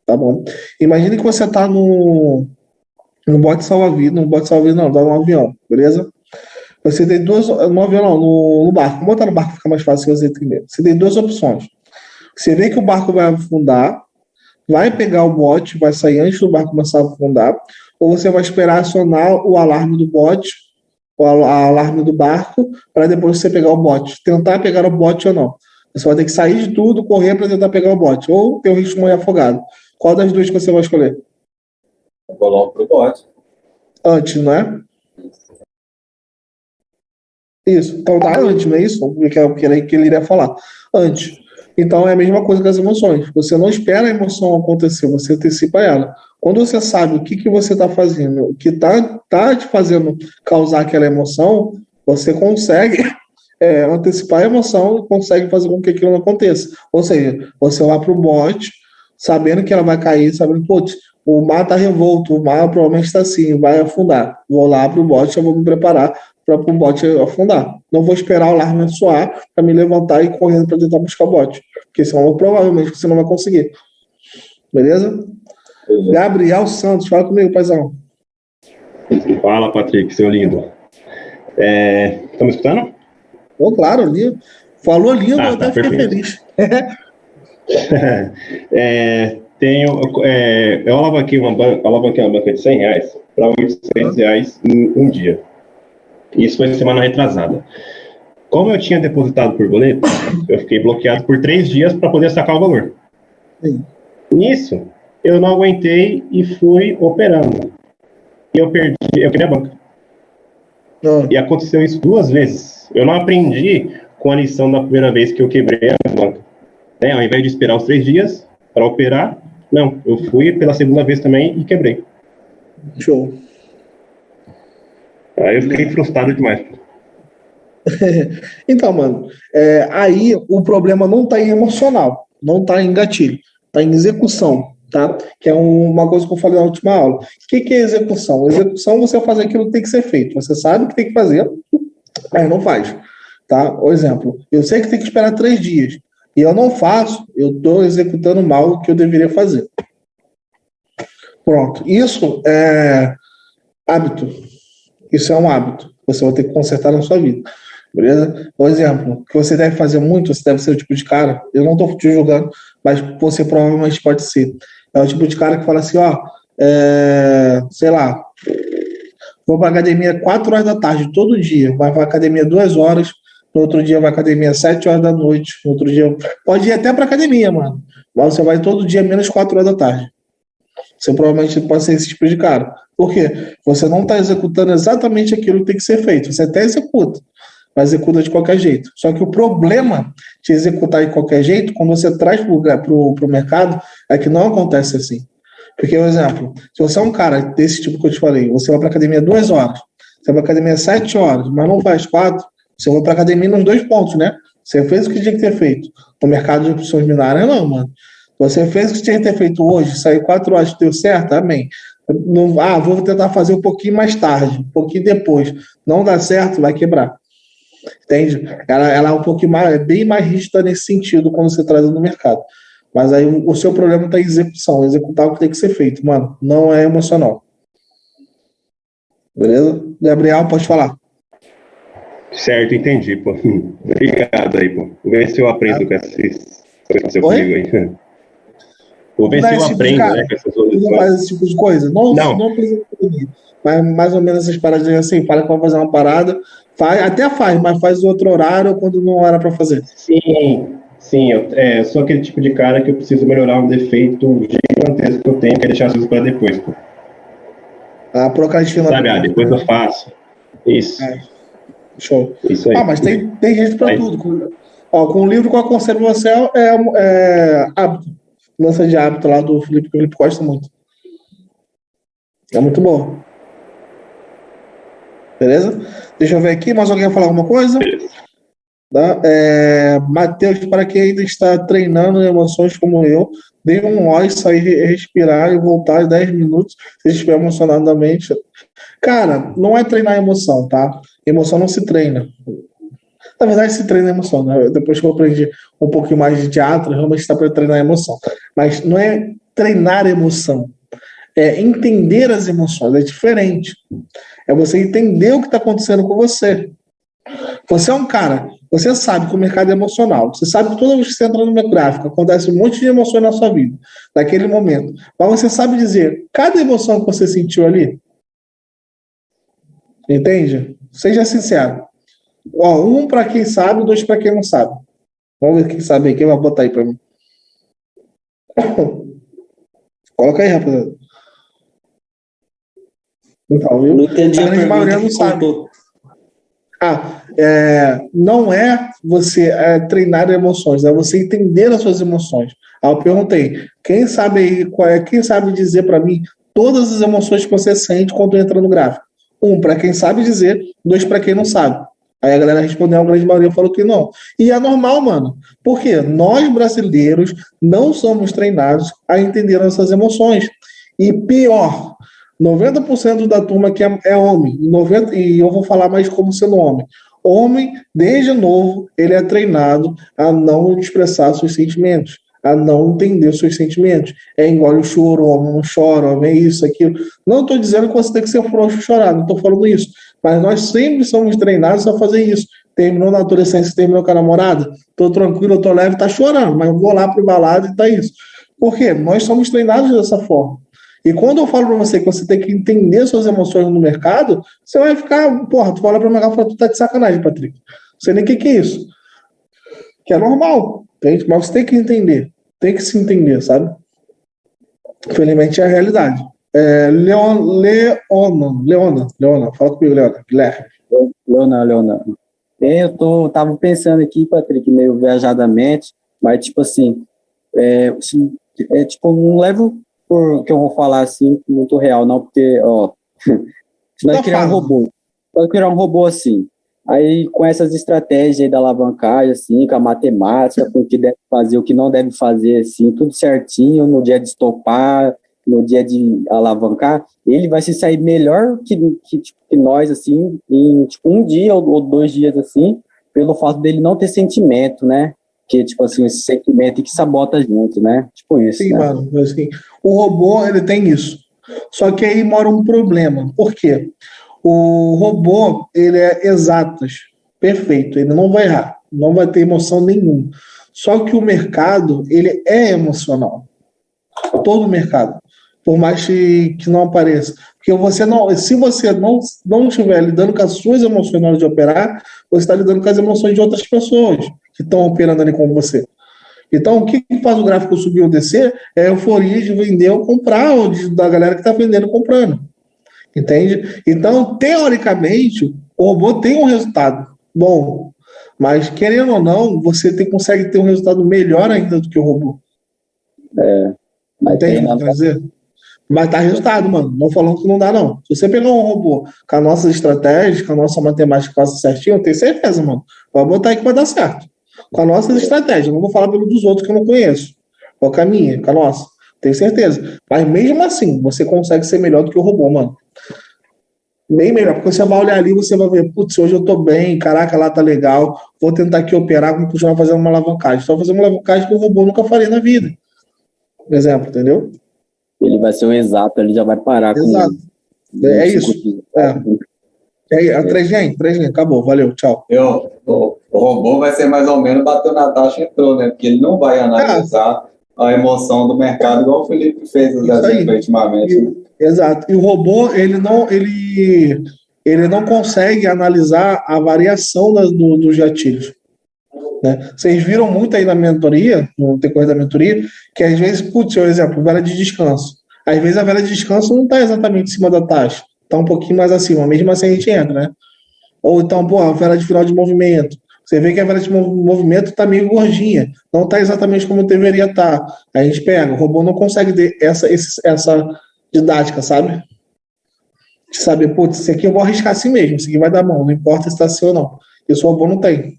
Tá bom? Imagine que você tá no bote salva-vidas, não, tá no avião, beleza? Você tem no avião não, no barco. Vamos botar no barco, fica mais fácil você entender. Você tem 2 opções. Você vê que o barco vai afundar, vai pegar o bote, vai sair antes do barco começar a afundar, ou você vai esperar acionar o alarme do bote, o alarme do barco, para depois você pegar o bote. Tentar pegar o bote ou não. Você vai ter que sair de tudo, correr para tentar pegar o bote, ou ter o risco de morrer afogado. Qual das 2 que você vai escolher? Eu vou logo pro bote. Antes, não é? Isso. Então tá antes, não é isso? O que ele iria falar. Antes. Então é a mesma coisa com as emoções. Você não espera a emoção acontecer, você antecipa ela. Quando você sabe o que você está fazendo, o que tá te fazendo causar aquela emoção, você consegue antecipar a emoção e consegue fazer com que aquilo não aconteça. Ou seja, você vai para o bote, sabendo que ela vai cair, sabendo, putz, o mar está revolto, o mar provavelmente está assim, vai afundar. Vou lá para o bote, eu vou me preparar para o bote afundar. Não vou esperar o alarme soar para me levantar e correr para tentar buscar o bote, porque senão provavelmente você não vai conseguir. Beleza? Gabriel Santos, fala comigo, paizão. Fala, Patrick, seu lindo. Estão me escutando? Oh, claro, lindo. Falou lindo, eu até fiquei perfeito. feliz. Eu alavanquei uma banca de R$100 para R$800 em um dia. Isso foi semana retrasada. Como eu tinha depositado por boleto, eu fiquei bloqueado por 3 dias para poder sacar o valor. Sim. Nisso, eu não aguentei e fui operando. E eu quebrei a banca. E aconteceu isso 2 vezes. Eu não aprendi com a lição da primeira vez que eu quebrei a banca. Ao invés de esperar os 3 dias para operar, não, eu fui pela segunda vez também e quebrei. Show. Aí eu fiquei frustrado demais. Então, mano, aí o problema não está em emocional, não está em gatilho, está em execução, tá? Que é uma coisa que eu falei na última aula. O que é execução? Execução, você fazer aquilo que tem que ser feito. Você sabe o que tem que fazer, mas não faz, tá? Por exemplo, eu sei que tem que esperar 3 dias e eu não faço, eu estou executando mal o que eu deveria fazer. Pronto. Isso é hábito. Isso é um hábito. Você vai ter que consertar na sua vida. Beleza? Por exemplo, o que você deve fazer muito, você deve ser o tipo de cara, eu não estou te julgando, mas você provavelmente pode ser. É o tipo de cara que fala assim, sei lá, vou para academia 4 horas da tarde, todo dia, vai para academia 2 horas, no outro dia vai para academia 7 horas da noite, no outro dia pode ir até para academia, mano, mas você vai todo dia menos 4 horas da tarde. Você provavelmente pode ser esse tipo de cara. Por quê? Você não está executando exatamente aquilo que tem que ser feito. Você até executa, mas executa de qualquer jeito. Só que o problema de executar de qualquer jeito, quando você traz para o mercado, é que não acontece assim. Porque, por exemplo, se você é um cara desse tipo que eu te falei, você vai para academia 2 horas, você vai para academia 7 horas, mas não faz 4, você vai para academia nos 2 pontos, né? Você fez o que tinha que ter feito. No mercado de opções binárias, não, mano. Você fez o que tinha que ter feito hoje, saiu 4 horas e deu certo, amém. Não, vou tentar fazer um pouquinho mais tarde, um pouquinho depois. Não dá certo, vai quebrar. Entende? Ela é um pouquinho mais, é bem mais rígida nesse sentido quando você traz no mercado. Mas aí o seu problema está em execução, executar o que tem que ser feito, mano. Não é emocional. Beleza? Gabriel, pode falar. Certo, entendi, pô. Obrigado aí, pô. Vou ver se eu aprendo com essas coisas que aconteceu comigo aí. Vou ver se eu aprendo, né, com essas outras coisas. Não faz esse tipo de coisa? Não precisa aprender. Mas mais ou menos essas paradinhas assim, fala que vai fazer uma parada, até faz, mas faz outro horário quando não era para fazer. Sim, eu sou aquele tipo de cara que eu preciso melhorar um defeito gigantesco que eu tenho, que é deixar as coisas para depois, pô. Procrastina. Sabe, depois eu faço. Isso. Show. Isso aí. Mas tem gente para tudo. Com o livro que eu aconselho você hábito. Lança de hábito lá do Felipe, que o Felipe gosta muito. É muito bom. Beleza? Deixa eu ver aqui. Mais alguém vai falar alguma coisa? Tá? Matheus, para quem ainda está treinando emoções como eu, dê um oi, sair, respirar e voltar em 10 minutos se estiver emocionado na mente. Cara, não é treinar emoção, tá? Emoção não se treina. Na verdade, se treina a emoção, né? Depois que eu aprendi um pouquinho mais de teatro, realmente está para treinar a emoção. Mas não é treinar a emoção. É entender as emoções. É diferente. É você entender o que está acontecendo com você. Você é um cara, você sabe que o mercado é emocional. Você sabe que toda vez que você entra no meu gráfico, acontece um monte de emoções na sua vida, naquele momento. Mas você sabe dizer cada emoção que você sentiu ali? Entende? Seja sincero. 1 para quem sabe, 2 para quem não sabe. Vamos ver quem sabe aí. Quem vai botar aí para mim? Coloca aí, rapaziada. Então, viu? Não entendi a grande maioria não sabe. Não é você treinar emoções, é você entender as suas emoções. Aí eu perguntei, quem sabe dizer para mim todas as emoções que você sente quando entra no gráfico? 1, para quem sabe dizer, 2, para quem não sabe. Aí a galera respondeu, a grande maioria falou que não. E é normal, mano. Porque nós, brasileiros, não somos treinados a entender nossas emoções. E pior, 90% da turma que é homem, e eu vou falar mais como sendo homem. Homem, desde novo, ele é treinado a não expressar seus sentimentos, a não entender seus sentimentos. Engole o choro, homem não chora, homem é isso, aquilo. Não estou dizendo que você tem que ser frouxo e chorar, não estou falando isso. Mas nós sempre somos treinados a fazer isso. Terminou na adolescência, terminou com a namorada, estou tranquilo, estou leve, tá chorando, mas vou lá pro balado e tá isso. Por quê? Nós somos treinados dessa forma. E quando eu falo para você que você tem que entender suas emoções no mercado, você vai ficar, tu fala para o mercado e fala, tu tá de sacanagem, Patrick. Não sei nem o que é isso. Que é normal, entende? Mas você tem que entender, tem que se entender, sabe? Infelizmente é a realidade. Leona, fala comigo, Leona. Leona. Eu tava pensando aqui, Patrick, meio viajadamente, mas tipo assim, tipo, não levo por que eu vou falar assim, muito real, não, porque, se nós criar um robô assim, aí com essas estratégias aí da alavancagem, assim, com a matemática, com o que deve fazer, o que não deve fazer, assim, tudo certinho, no dia de estopar, no dia de alavancar, ele vai se sair melhor que nós, assim, em tipo, um dia ou 2 dias, assim, pelo fato dele não ter sentimento, né? Que, tipo assim, esse sentimento que sabota a gente, né? Tipo isso, Sim, né? mano, assim, o robô, ele tem isso. Só que aí mora um problema. Por quê? O robô, ele é exatas, perfeito, ele não vai errar, não vai ter emoção nenhuma. Só que o mercado, ele é emocional. Todo o mercado. Por mais que não apareça. Porque se você não estiver lidando com as suas emoções na hora de operar, você está lidando com as emoções de outras pessoas que estão operando ali com você. Então, o que faz o gráfico subir ou descer é a euforia de vender ou comprar, ou da galera que está vendendo ou comprando. Entende? Então, teoricamente, o robô tem um resultado bom, mas querendo ou não, você consegue ter um resultado melhor ainda do que o robô. Entende o que eu quero dizer? Mas tá resultado, mano. Não falando que não dá, não. Se você pegar um robô com a nossa estratégia, com a nossa matemática faça certinho, eu tenho certeza, mano. Vai botar aí que vai dar certo. Com a nossa estratégia. Não vou falar pelo dos outros que eu não conheço. Qual com a minha, com a nossa. Tenho certeza. Mas mesmo assim, você consegue ser melhor do que o robô, mano. Bem melhor. Porque você vai olhar ali e você vai ver, putz, hoje eu tô bem, caraca, lá tá legal. Vou tentar aqui operar, vou continuar fazendo uma alavancagem. Só fazer uma alavancagem que o robô nunca faria na vida. Por exemplo, entendeu? Ele vai ser um exato, ele já vai parar. Exato. É isso. A 3G, acabou. Valeu, tchau. O robô vai ser mais ou menos bateu na taxa e entrou, né? Porque ele não vai analisar a emoção do mercado igual o Felipe fez ultimamente. Né? Exato. E o robô, ele não consegue analisar a variação dos gatilhos. Né? Vocês viram muito aí na mentoria, no decorrer da mentoria, que às vezes, por exemplo, vela de descanso. Às vezes a vela de descanso não está exatamente em cima da taxa, está um pouquinho mais acima, mesmo assim a gente entra, né? Ou então, a vela de final de movimento. Você vê que a vela de movimento está meio gordinha, não está exatamente como deveria estar. A gente pega, o robô não consegue ter essa didática, sabe? De saber, putz, esse aqui eu vou arriscar assim mesmo, esse aqui vai dar mão, não importa se está assim ou não. Isso o robô não tem.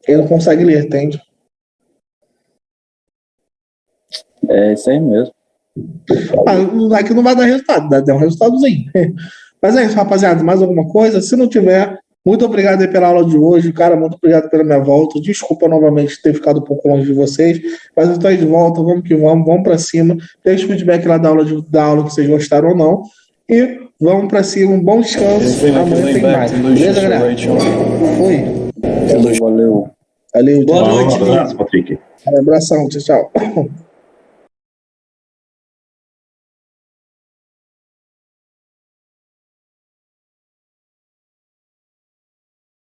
Ele não consegue ler, entende? É isso aí mesmo. Não é que não vai dar resultado, dá um resultadozinho. Mas é isso, rapaziada. Mais alguma coisa? Se não tiver, muito obrigado aí pela aula de hoje, cara. Muito obrigado pela minha volta. Desculpa novamente ter ficado um pouco longe de vocês, mas eu estou aí de volta. Vamos que vamos para cima. Deixa o feedback lá da aula que vocês gostaram ou não. E vamos para cima. Um bom descanso. Amanhã tem mais. Beleza, galera? Fui. Valeu. Valeu. Boa noite, Patrick. Abração. Tchau.